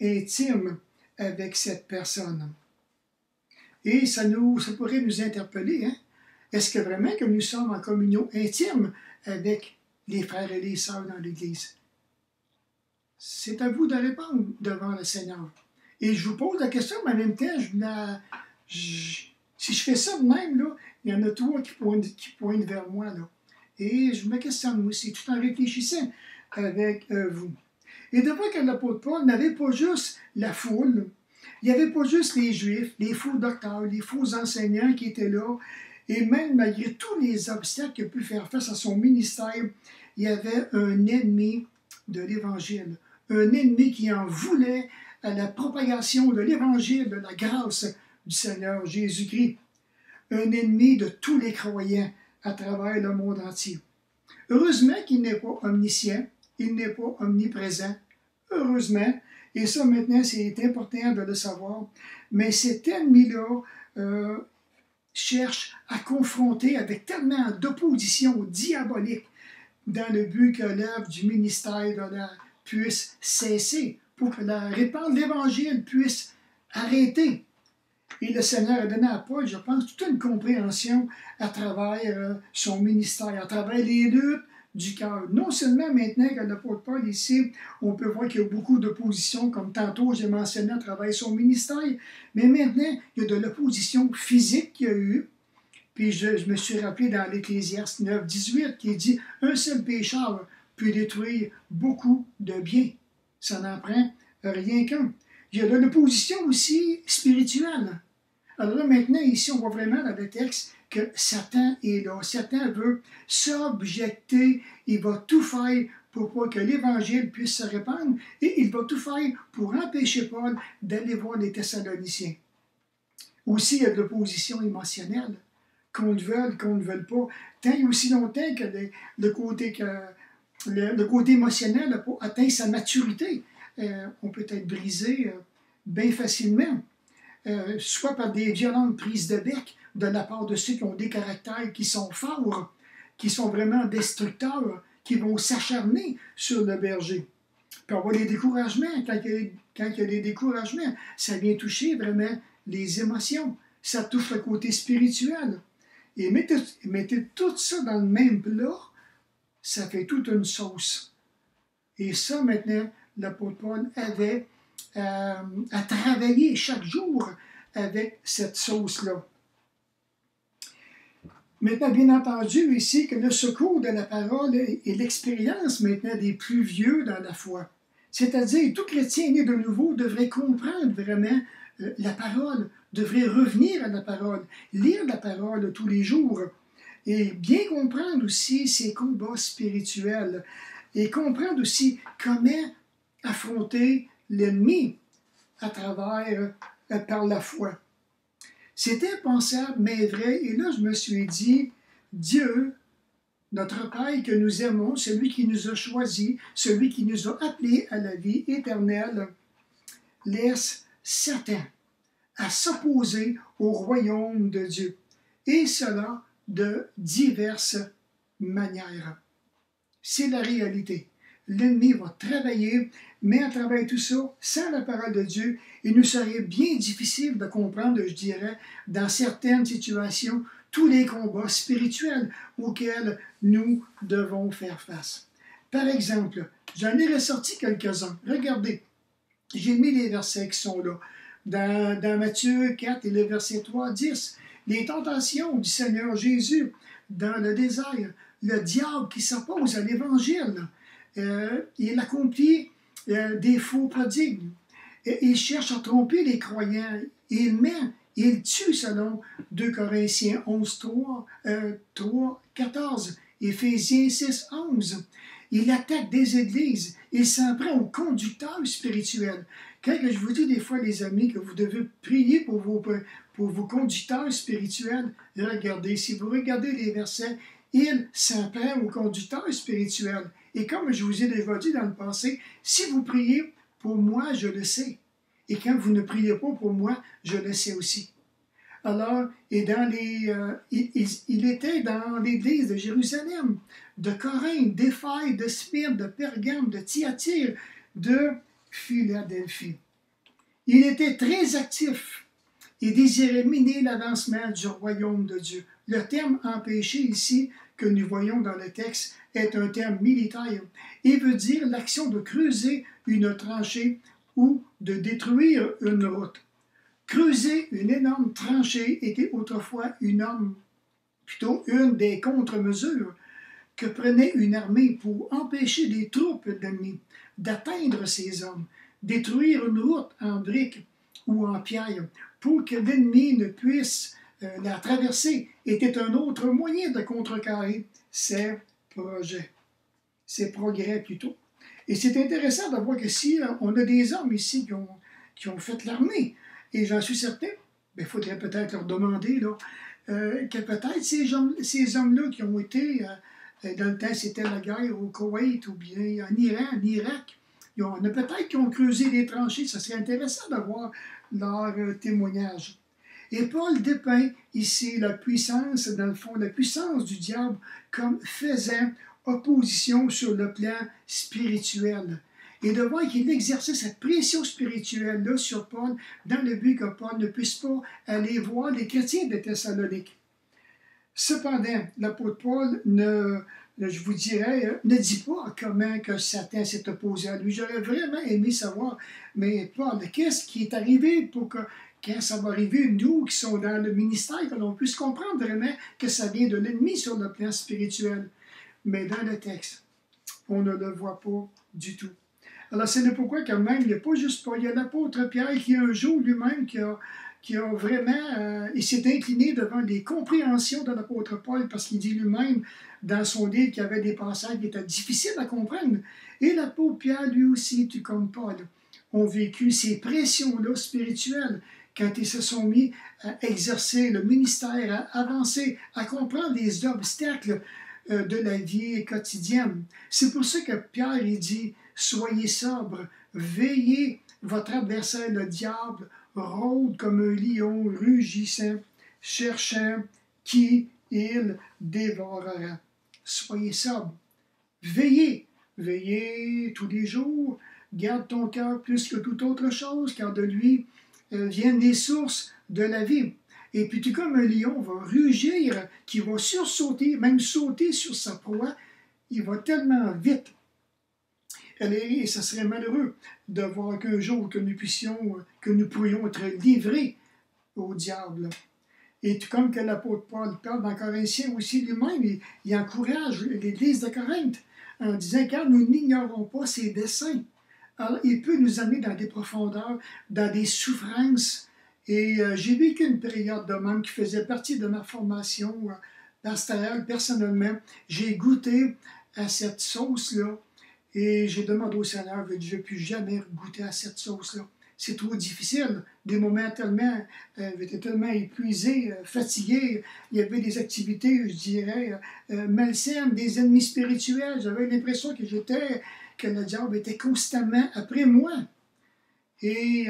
intime avec cette personne. Et ça pourrait nous interpeller. Hein? Est-ce que vraiment que nous sommes en communion intime avec les frères et les sœurs dans l'Église? C'est à vous de répondre devant le Seigneur. Et je vous pose la question, mais en même temps, si je fais ça de même, là, il y en a trois qui pointent vers moi. Là. Et je me questionne moi aussi, tout en réfléchissant avec vous. Et de voir que l'apôtre Paul n'avait pas juste la foule, il n'y avait pas juste les Juifs, les faux docteurs, les faux enseignants qui étaient là, et même malgré tous les obstacles qu'il a pu faire face à son ministère, il y avait un ennemi de l'Évangile, un ennemi qui en voulait à la propagation de l'Évangile, de la grâce du Seigneur Jésus-Christ, un ennemi de tous les croyants à travers le monde entier. Heureusement qu'il n'est pas omniscient, il n'est pas omniprésent. Heureusement, Et ça, maintenant, c'est important de le savoir. Mais cet ennemi-là cherche à confronter avec tellement d'opposition diabolique dans le but que l'œuvre du ministère de la puisse cesser, pour que la répandre l'Évangile puisse arrêter. Et le Seigneur a donné à Paul, je pense, toute une compréhension à travers son ministère, à travers les luttes du cœur. Non seulement maintenant que l'apôtre Paul ici, on peut voir qu'il y a beaucoup d'opposition, comme tantôt j'ai mentionné à travers son ministère, mais maintenant, il y a de l'opposition physique qu'il y a eu. Puis je me suis rappelé dans l'Ecclésiaste 9, 18, qui dit « Un seul pécheur peut détruire beaucoup de biens. Ça n'en prend rien qu'un. » Il y a de l'opposition aussi spirituelle. Alors là, maintenant, ici, on voit vraiment dans le texte que Satan est là. Satan veut s'objecter, il va tout faire pour pas que l'Évangile puisse se répandre, et il va tout faire pour empêcher Paul d'aller voir les Thessaloniciens. Aussi, il y a de l'opposition émotionnelle, qu'on le veuille, qu'on ne le veuille pas. Tant et aussi longtemps que le côté émotionnel n'a pas atteint sa maturité, on peut être brisé bien facilement. Soit par des violentes prises de bec de la part de ceux qui ont des caractères qui sont forts, qui sont vraiment destructeurs, qui vont s'acharner sur le berger. Puis avoir des découragements, quand il y a des découragements, ça vient toucher vraiment les émotions, ça touche le côté spirituel. Et mettez tout ça dans le même plat, ça fait toute une sauce. Et ça, maintenant, l'apôtre Paul avait à travailler chaque jour avec cette sauce-là. Maintenant, bien entendu, ici, que le secours de la parole est l'expérience maintenant des plus vieux dans la foi. C'est-à-dire, tout chrétien né de nouveau devrait comprendre vraiment la parole, devrait revenir à la parole, lire la parole tous les jours, et bien comprendre aussi ses combats spirituels, et comprendre aussi comment affronter l'ennemi à travers, par la foi. C'était impensable, mais vrai, et là je me suis dit, Dieu, notre Père que nous aimons, celui qui nous a choisis, celui qui nous a appelés à la vie éternelle, laisse Satan à s'opposer au royaume de Dieu, et cela de diverses manières. C'est la réalité. L'ennemi va travailler, mais à travers tout ça, sans la parole de Dieu, il nous serait bien difficile de comprendre, je dirais, dans certaines situations, tous les combats spirituels auxquels nous devons faire face. Par exemple, j'en ai ressorti quelques-uns. Regardez, j'ai mis les versets qui sont là. Dans Matthieu 4 et le verset 3, 10, les tentations du Seigneur Jésus dans le désert, le diable qui s'oppose à l'Évangile, il accomplit des faux prodigues. Il cherche à tromper les croyants. Il tue selon 2 Corinthiens 11, 3, 14, Éphésiens 6, 11. Il attaque des églises. Il s'en prend aux conducteurs spirituels. Quand je vous dis des fois, les amis, que vous devez prier pour vos conducteurs spirituels, regardez, si vous regardez les versets, il s'en prend aux conducteurs spirituels. Et comme je vous ai déjà dit dans le passé, si vous priez pour moi, je le sais. Et quand vous ne priez pas pour moi, je le sais aussi. Alors, et il était dans l'église de Jérusalem, de Corinthe, d'Éphèse, de Smyrne, de Pergame, de Thyatire, de Philadelphie. Il était très actif et désirait miner l'avancement du royaume de Dieu. Le terme empêché ici, que nous voyons dans le texte, est un terme militaire et veut dire l'action de creuser une tranchée ou de détruire une route. Creuser une énorme tranchée était autrefois une des contre-mesures que prenait une armée pour empêcher des troupes d'ennemis d'atteindre ces hommes, détruire une route en briques ou en pierre pour que l'ennemi ne puisse la traverser, était un autre moyen de contrecarrer ses projets, ses progrès plutôt. Et c'est intéressant de voir que si on a des hommes ici qui ont fait l'armée, et j'en suis certain, il faudrait peut-être leur demander là, que peut-être ces hommes-là qui ont été, dans le temps c'était la guerre au Koweït ou bien en Iran, en Irak, Il y en a peut-être qui ont creusé des tranchées. Ça serait intéressant d'avoir leur témoignage. Et Paul dépeint ici la puissance, dans le fond, la puissance du diable comme faisant opposition sur le plan spirituel. Et de voir qu'il exerçait cette pression spirituelle-là sur Paul dans le but que Paul ne puisse pas aller voir les chrétiens de Thessalonique. Cependant, l'apôtre Paul je vous dirais, ne dit pas comment que Satan s'est opposé à lui. J'aurais vraiment aimé savoir, mais Paul, qu'est-ce qui est arrivé pour que, quand ça va arriver, nous qui sommes dans le ministère, que l'on puisse comprendre vraiment que ça vient de l'ennemi sur le plan spirituel. Mais dans le texte, on ne le voit pas du tout. Alors, c'est le pourquoi quand même, il n'y a pas juste Paul, il y a l'apôtre Pierre qui un jour lui-même qui a vraiment, il s'est incliné devant les compréhensions de l'apôtre Paul parce qu'il dit lui-même dans son livre qu'il y avait des passages qui étaient difficiles à comprendre. Et l'apôtre Pierre, lui aussi, tout comme Paul, ont vécu ces pressions-là spirituelles quand ils se sont mis à exercer le ministère, à avancer, à comprendre les obstacles de la vie quotidienne. C'est pour ça que Pierre il dit « Soyez sobres, veillez, votre adversaire le diable rôde comme un lion rugissant, cherchant qui il dévorera. » Soyez sobres, veillez, veillez tous les jours, garde ton cœur plus que toute autre chose, car de lui viennent les sources de la vie. Et puis tout comme un lion va rugir, qui va sursauter, même sauter sur sa proie, il va tellement vite. Et ça serait malheureux de voir qu'un jour que nous pourrions être livrés au diable. Et tout comme que l'apôtre Paul parle dans Corinthiens aussi lui-même, il encourage l'Église de Corinthe en disant car nous n'ignorons pas ses desseins. Alors, il peut nous amener dans des profondeurs, dans des souffrances. Et j'ai vécu une période de même qui faisait partie de ma formation pastorale. Personnellement, j'ai goûté à cette sauce-là et j'ai demandé au Seigneur, je ne veux plus jamais goûter à cette sauce-là. C'est trop difficile. Des moments tellement, j'étais tellement épuisé, fatigué. Il y avait des activités, je dirais, malsaines, des ennemis spirituels. J'avais l'impression que le diable était constamment après moi. Et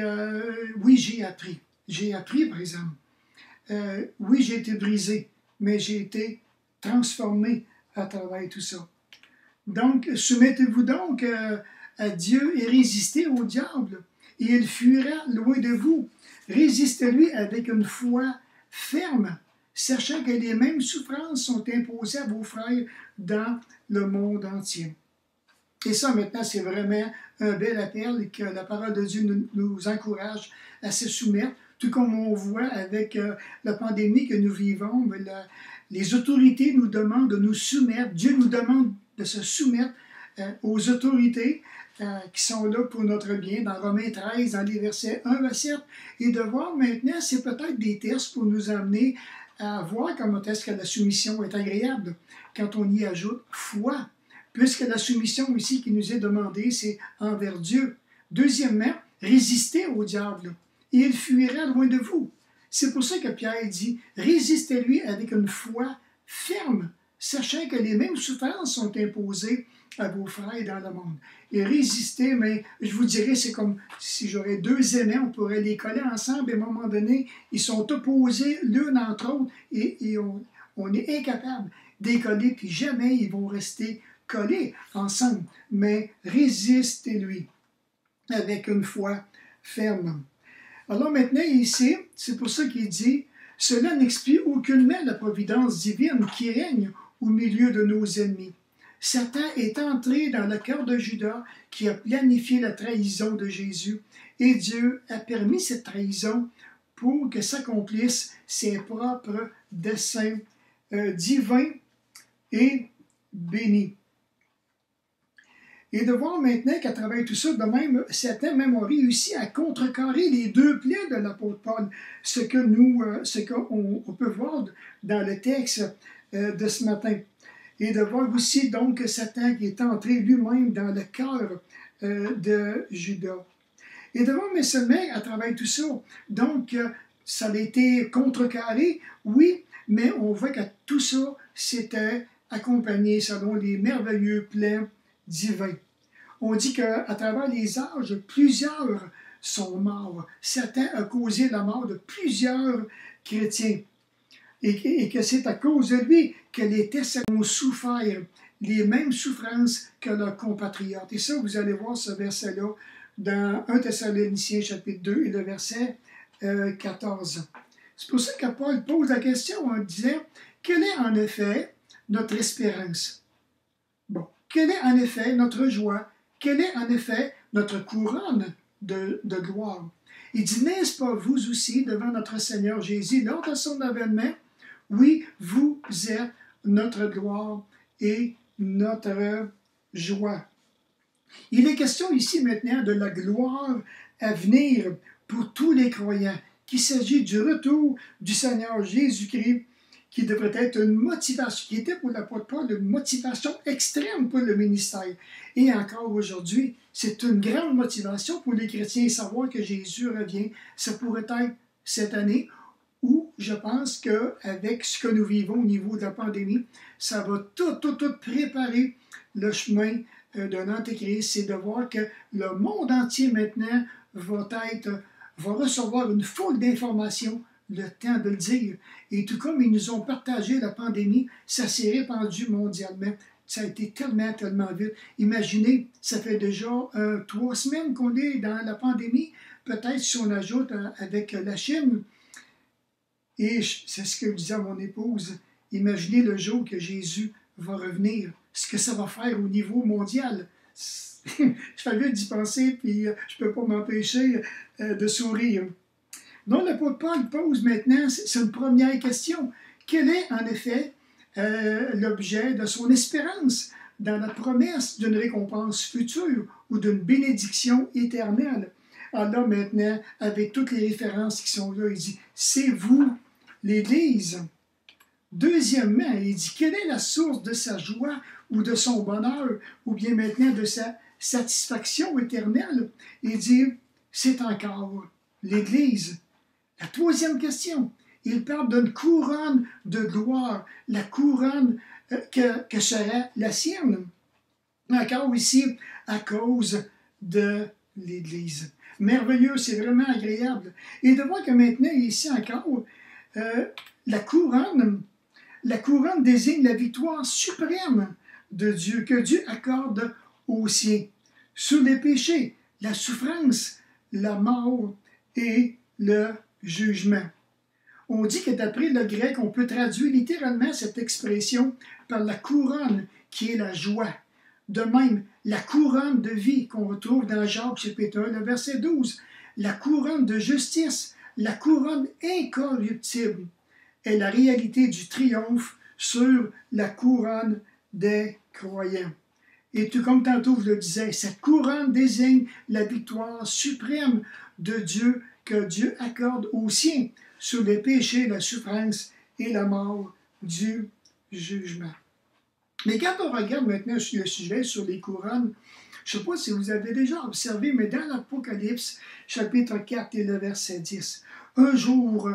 oui, j'ai appris. J'ai appris, par exemple. Oui, j'ai été brisé, mais j'ai été transformé à travers tout ça. Donc, soumettez-vous donc à Dieu et résistez au diable, et il fuira loin de vous. Résistez-lui avec une foi ferme, sachant que les mêmes souffrances sont imposées à vos frères dans le monde entier. Et ça, maintenant, c'est vraiment un bel appel que la parole de Dieu nous encourage à se soumettre, tout comme on voit avec la pandémie que nous vivons. Les autorités nous demandent de nous soumettre. Dieu nous demande de se soumettre aux autorités qui sont là pour notre bien, dans Romains 13, dans les versets 1 à 7, et de voir maintenant, c'est peut-être des tests pour nous amener à voir comment est-ce que la soumission est agréable, quand on y ajoute foi, puisque la soumission ici qui nous est demandée, c'est envers Dieu. Deuxièmement, résistez au diable, et il fuira loin de vous. C'est pour ça que Pierre dit, résistez-lui avec une foi ferme, sachant que les mêmes souffrances sont imposées à vos frères dans le monde. Et résister, mais je vous dirais, c'est comme si j'aurais deux aimants, on pourrait les coller ensemble, et à un moment donné, ils sont opposés l'un entre autres, et on est incapable de les coller, puis jamais ils vont rester collés ensemble. Mais résistez-lui avec une foi ferme. Alors maintenant, ici, c'est pour ça qu'il dit, cela n'explique aucunement la providence divine qui règne au milieu de nos ennemis. Satan est entré dans le cœur de Judas qui a planifié la trahison de Jésus et Dieu a permis cette trahison pour que s'accomplissent ses propres desseins divins et bénis. Et de voir maintenant qu'à travers tout ça, de même, Satan même a réussi à contrecarrer les deux plaies de l'apôtre Paul, ce qu'on peut voir dans le texte de ce matin. Et de voir aussi donc que Satan qui est entré lui-même dans le cœur de Judas. Et de voir, mais seulement à travers tout ça, donc ça a été contrecarré, oui, mais on voit que tout ça s'était accompagné selon les merveilleux plans divins. On dit qu'à travers les âges, plusieurs sont morts. Satan a causé la mort de plusieurs chrétiens. Et que c'est à cause de lui que les Thessaloniciens ont souffert les mêmes souffrances que leurs compatriotes. Et ça, vous allez voir ce verset-là dans 1 Thessaloniciens chapitre 2 et le verset 14. C'est pour ça que Paul pose la question en disant « Quelle est en effet notre espérance? » Bon, quelle est en effet notre joie? Quelle est en effet notre couronne de gloire? Il dit « N'est-ce pas vous aussi devant notre Seigneur Jésus lors de son avènement? Oui, vous êtes notre gloire et notre joie. » Il est question ici maintenant de la gloire à venir pour tous les croyants, qu'il s'agit du retour du Seigneur Jésus-Christ, qui devrait être une motivation, qui était pour l'apôtre Paul une motivation extrême pour le ministère. Et encore aujourd'hui, c'est une grande motivation pour les chrétiens, savoir que Jésus revient. Ça pourrait être cette année, où je pense qu'avec ce que nous vivons au niveau de la pandémie, ça va tout préparer le chemin de l'Antéchrist. C'est de voir que le monde entier maintenant va recevoir une foule d'informations, le temps de le dire. Et tout comme ils nous ont partagé la pandémie, ça s'est répandu mondialement. Ça a été tellement vite. Imaginez, ça fait déjà 3 semaines qu'on est dans la pandémie. Peut-être si on ajoute avec la Chine. Et c'est ce que je disais à mon épouse. Imaginez le jour que Jésus va revenir. Ce que ça va faire au niveau mondial. Je fais vite d'y penser, puis je ne peux pas m'empêcher de sourire. Donc, l'apôtre Paul pose maintenant, c'est une première question. Quel est en effet l'objet de son espérance dans la promesse d'une récompense future ou d'une bénédiction éternelle? Alors là, maintenant, avec toutes les références qui sont là, il dit, c'est vous, l'Église. Deuxièmement, il dit, quelle est la source de sa joie ou de son bonheur, ou bien maintenant de sa satisfaction éternelle? Il dit, c'est encore l'Église. La troisième question, il parle d'une couronne de gloire, la couronne que sera la sienne. Encore ici, à cause de l'Église. Merveilleux, c'est vraiment agréable. Et de voir que maintenant, ici encore, la couronne désigne la victoire suprême de Dieu, que Dieu accorde aux siens, sur les péchés, la souffrance, la mort et le jugement. On dit que d'après le grec, on peut traduire littéralement cette expression par la couronne, qui est la joie. De même, la couronne de vie qu'on retrouve dans Jacques chapitre 1, le verset 12, la couronne de justice, la couronne incorruptible, est la réalité du triomphe sur la couronne des croyants. Et tout comme tantôt je le disais, cette couronne désigne la victoire suprême de Dieu que Dieu accorde aux siens sur les péchés, la souffrance et la mort du jugement. Mais quand on regarde maintenant sur le sujet sur les couronnes, je ne sais pas si vous avez déjà observé, mais dans l'Apocalypse, chapitre 4 et le verset 10, un jour,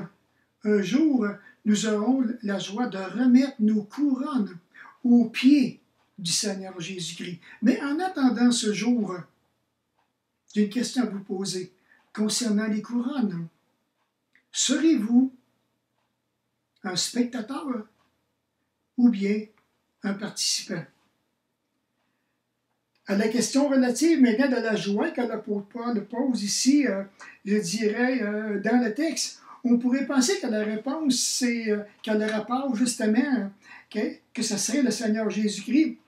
nous aurons la joie de remettre nos couronnes aux pieds du Seigneur Jésus-Christ. Mais en attendant ce jour, j'ai une question à vous poser concernant les couronnes. Serez-vous un spectateur ou bien un participant? À la question relative maintenant de la joie que l'apôtre Paul pose ici, je dirais, dans le texte, on pourrait penser que la réponse, c'est qu'elle a rapport justement que ce serait le Seigneur Jésus-Christ.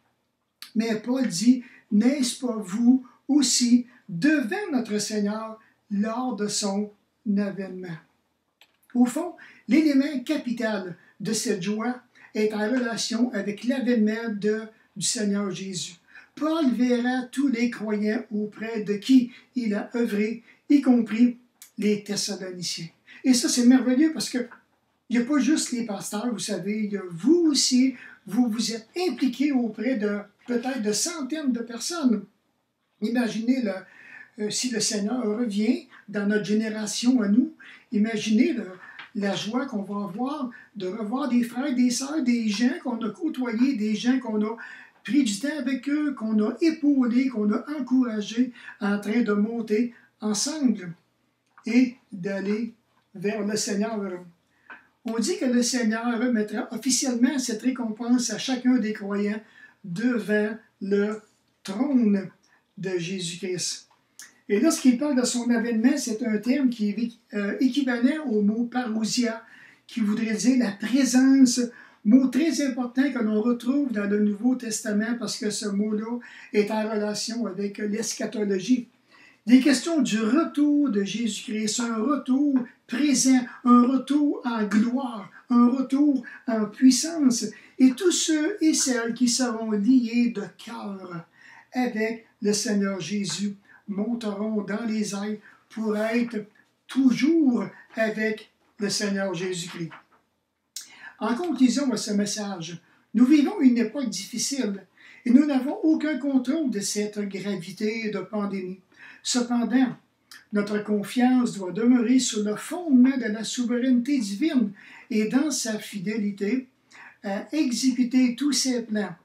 Mais Paul dit, n'est-ce pas vous aussi devant notre Seigneur lors de son avènement? Au fond, l'élément capital de cette joie est en relation avec l'avènement du Seigneur Jésus. Paul verra tous les croyants auprès de qui il a œuvré, y compris les Thessaloniciens. Et ça, c'est merveilleux parce qu'il n'y a pas juste les pasteurs, vous savez, il y a vous aussi, vous êtes impliqués auprès de peut-être de centaines de personnes. Imaginez si le Seigneur revient dans notre génération à nous, imaginez la joie qu'on va avoir de revoir des frères, des sœurs, des gens qu'on a côtoyés, des gens qu'on a pris du temps avec eux, qu'on a épaulés, qu'on a encouragés en train de monter ensemble et d'aller vers le Seigneur. On dit que le Seigneur remettra officiellement cette récompense à chacun des croyants devant le trône de Jésus-Christ. Et lorsqu'il parle de son avènement, c'est un terme qui est équivalent au mot parousia, qui voudrait dire la présence, mot très important que l'on retrouve dans le Nouveau Testament parce que ce mot-là est en relation avec l'eschatologie. Des questions du retour de Jésus-Christ, un retour présent, un retour en gloire, un retour en puissance, et tous ceux et celles qui seront liés de cœur avec le Seigneur Jésus monteront dans les airs pour être toujours avec le Seigneur Jésus-Christ. En conclusion à ce message, nous vivons une époque difficile et nous n'avons aucun contrôle de cette gravité de pandémie. Cependant, notre confiance doit demeurer sur le fondement de la souveraineté divine et dans sa fidélité à exécuter tous ses plans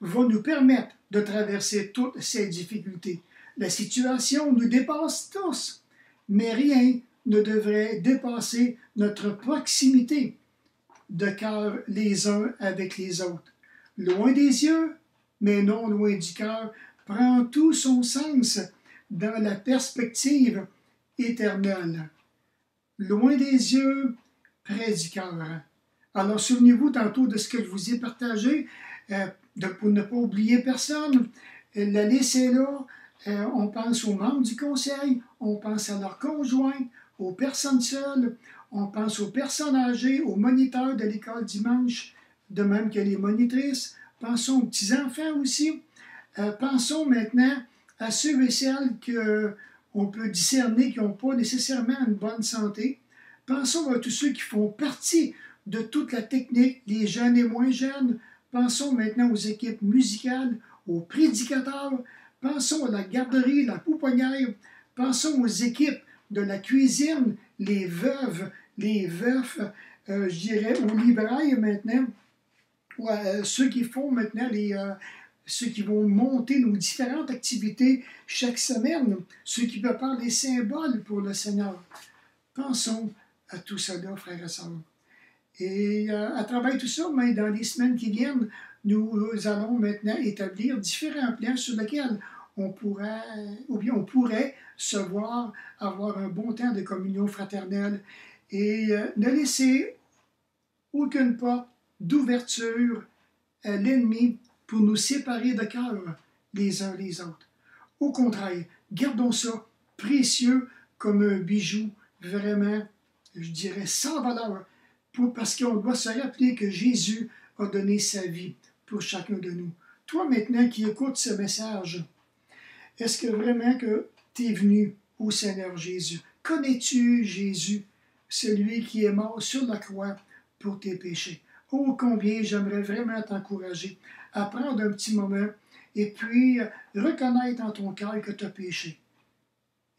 va nous permettre de traverser toutes ces difficultés. La situation nous dépasse tous, mais rien ne devrait dépasser notre proximité de cœur les uns avec les autres. Loin des yeux, mais non loin du cœur, prend tout son sens dans la perspective éternelle. Loin des yeux, près du cœur. Alors souvenez-vous tantôt de ce que je vous ai partagé, pour ne pas oublier personne. La liste est là. On pense aux membres du conseil, on pense à leurs conjoints, aux personnes seules, on pense aux personnes âgées, aux moniteurs de l'école dimanche, de même que les monitrices. Pensons aux petits-enfants aussi. Pensons maintenant à ceux et celles qu'on peut discerner qui n'ont pas nécessairement une bonne santé. Pensons à tous ceux qui font partie de toute la technique, les jeunes et moins jeunes. Pensons maintenant aux équipes musicales, aux prédicateurs. Pensons à la garderie, la pouponnière. Pensons aux équipes de la cuisine, les veuves, les veufs, je dirais aux libraires maintenant, ou à ceux qui font maintenant ceux qui vont monter nos différentes activités chaque semaine, ceux qui préparent les symboles pour le Seigneur. Pensons à tout cela, frères et sœurs. Et à travers tout ça, mais dans les semaines qui viennent, nous allons maintenant établir différents plans sur lesquels on pourrait se voir, avoir un bon temps de communion fraternelle et ne laisser aucune porte d'ouverture à l'ennemi pour nous séparer de cœur les uns les autres. Au contraire, gardons ça précieux comme un bijou vraiment, je dirais, sans valeur, parce qu'on doit se rappeler que Jésus a donné sa vie pour chacun de nous. Toi maintenant qui écoutes ce message, est-ce que vraiment que tu es venu au Seigneur Jésus? Connais-tu Jésus, celui qui est mort sur la croix pour tes péchés? Oh, combien j'aimerais vraiment t'encourager à prendre un petit moment et puis reconnaître en ton cœur que tu as péché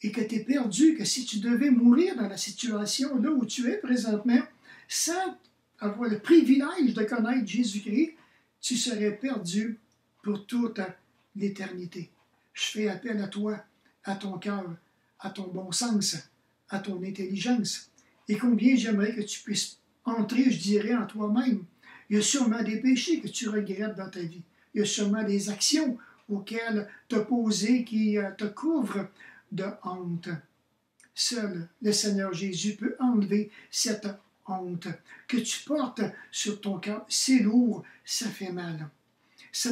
et que tu es perdu, que si tu devais mourir dans la situation là où tu es présentement, sans avoir le privilège de connaître Jésus-Christ, tu serais perdu pour toute l'éternité. Je fais appel à toi, à ton cœur, à ton bon sens, à ton intelligence. Et combien j'aimerais que tu puisses entrer, je dirais, en toi-même. Il y a sûrement des péchés que tu regrettes dans ta vie. Il y a sûrement des actions auxquelles tu as posé qui te couvrent de honte. Seul le Seigneur Jésus peut enlever cette honte que tu portes sur ton cœur. C'est lourd, ça fait mal.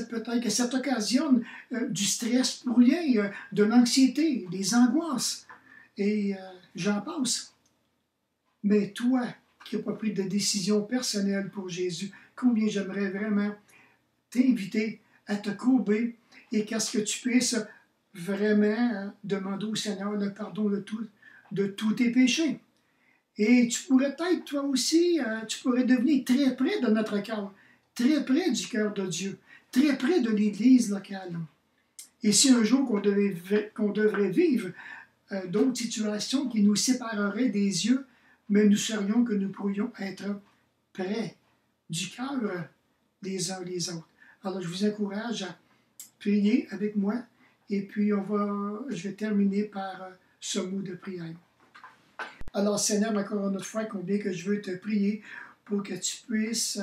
Peut-être que ça t'occasionne du stress pour rien, de l'anxiété, des angoisses, et j'en passe. Mais toi qui n'as pas pris de décision personnelle pour Jésus, combien j'aimerais vraiment t'inviter à te courber et qu'à ce que tu puisses vraiment demander au Seigneur le pardon de tous tes péchés. Et tu pourrais peut-être, toi aussi, tu pourrais devenir très près de notre cœur, très près du cœur de Dieu, très près de l'Église locale. Et si un jour qu'on devrait vivre d'autres situations qui nous sépareraient des yeux, mais nous pourrions être près du cœur les uns les autres. Alors, je vous encourage à prier avec moi et puis je vais terminer par ce mot de prière. Alors, Seigneur, encore une autre fois, combien que je veux te prier pour que tu puisses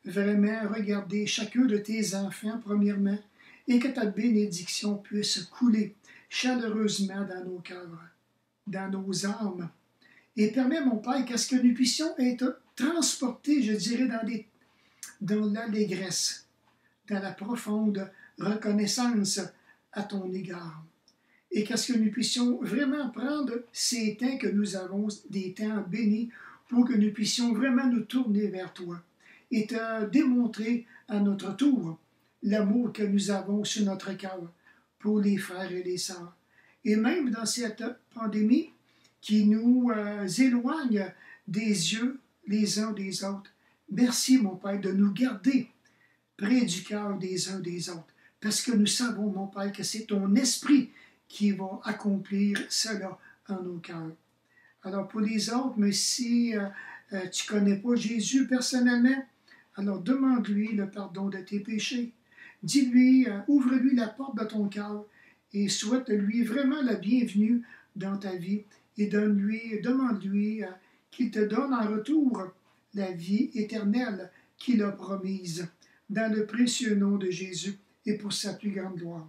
vraiment regarder chacun de tes enfants, premièrement, et que ta bénédiction puisse couler chaleureusement dans nos cœurs, dans nos âmes. Et permets, mon Père, qu'à ce que nous puissions être transportés, je dirais, dans l'allégresse, dans la profonde reconnaissance à ton égard. Et qu'à ce que nous puissions vraiment prendre ces temps que nous avons, des temps bénis, pour que nous puissions vraiment nous tourner vers toi et te démontrer à notre tour l'amour que nous avons sur notre cœur pour les frères et les sœurs. Et même dans cette pandémie qui nous éloigne des yeux les uns des autres, merci, mon Père, de nous garder près du cœur des uns des autres, parce que nous savons, mon Père, que c'est ton esprit qui va accomplir cela en nos cœurs. Alors pour les autres, mais si tu ne connais pas Jésus personnellement, alors demande-lui le pardon de tes péchés. Dis-lui, ouvre-lui la porte de ton cœur et souhaite-lui vraiment la bienvenue dans ta vie et demande-lui qu'il te donne en retour la vie éternelle qu'il a promise dans le précieux nom de Jésus et pour sa plus grande gloire.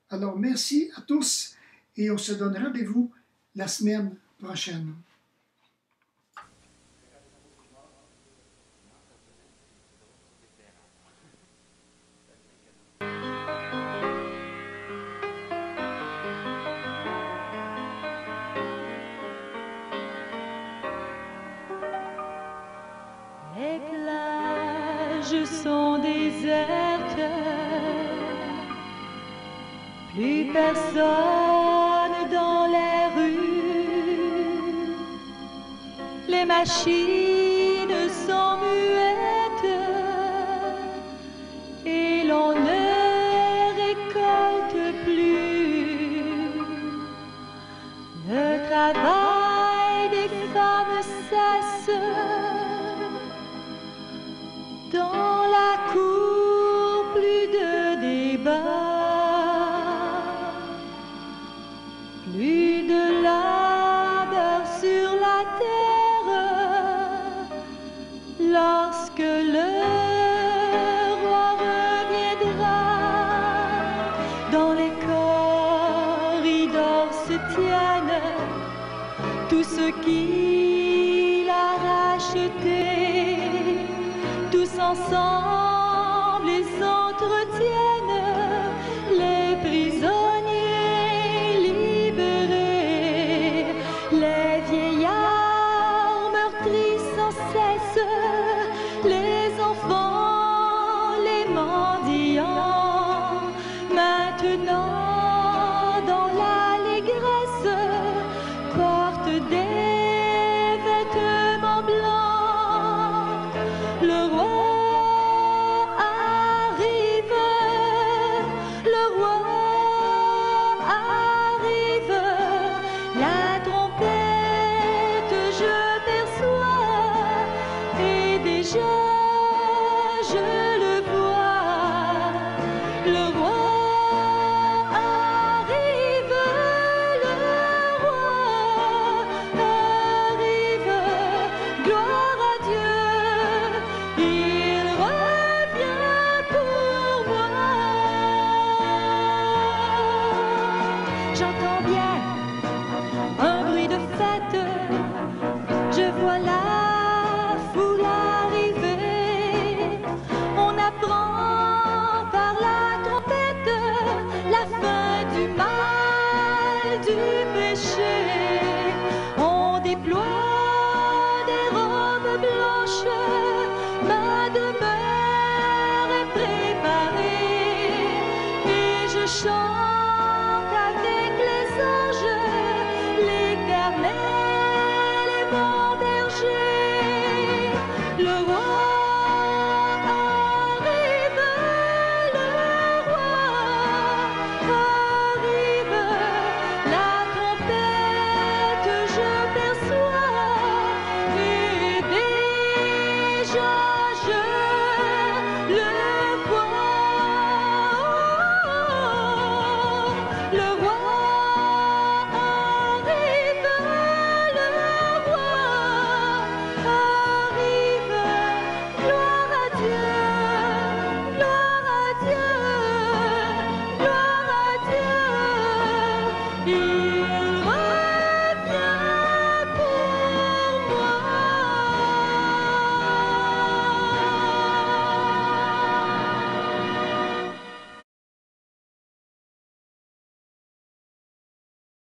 Alors merci à tous et on se donne rendez-vous la semaine prochaine. Les plages sont désertes, plus personne dans les rues, les machines sont muettes et l'on ne récolte plus. Le travail des femmes cesse. Dans la cour, plus de débat, plus de labeur sur la terre. Lorsque le roi reviendra, dans les corridors se tiennent tous ceux qu'il a rachetés. Tous ensemble ils entretiennent les prisonniers libérés, les vieillards meurtris sans cesse, les enfants, les mendiants. Maintenant dans l'allégresse portent des vêtements blancs. Le roi arrive, le roi arrive, la trompette je perçois, et déjà je le vois. Le roi arrive, le roi arrive, gloire à Dieu. Il revient pour moi. J'entends bien un bruit de fête. Je vois la foule arriver. On apprend par la trompette la fin du mal, du péché. On déploie des robes blanches. Ma demeure est préparée et je chante.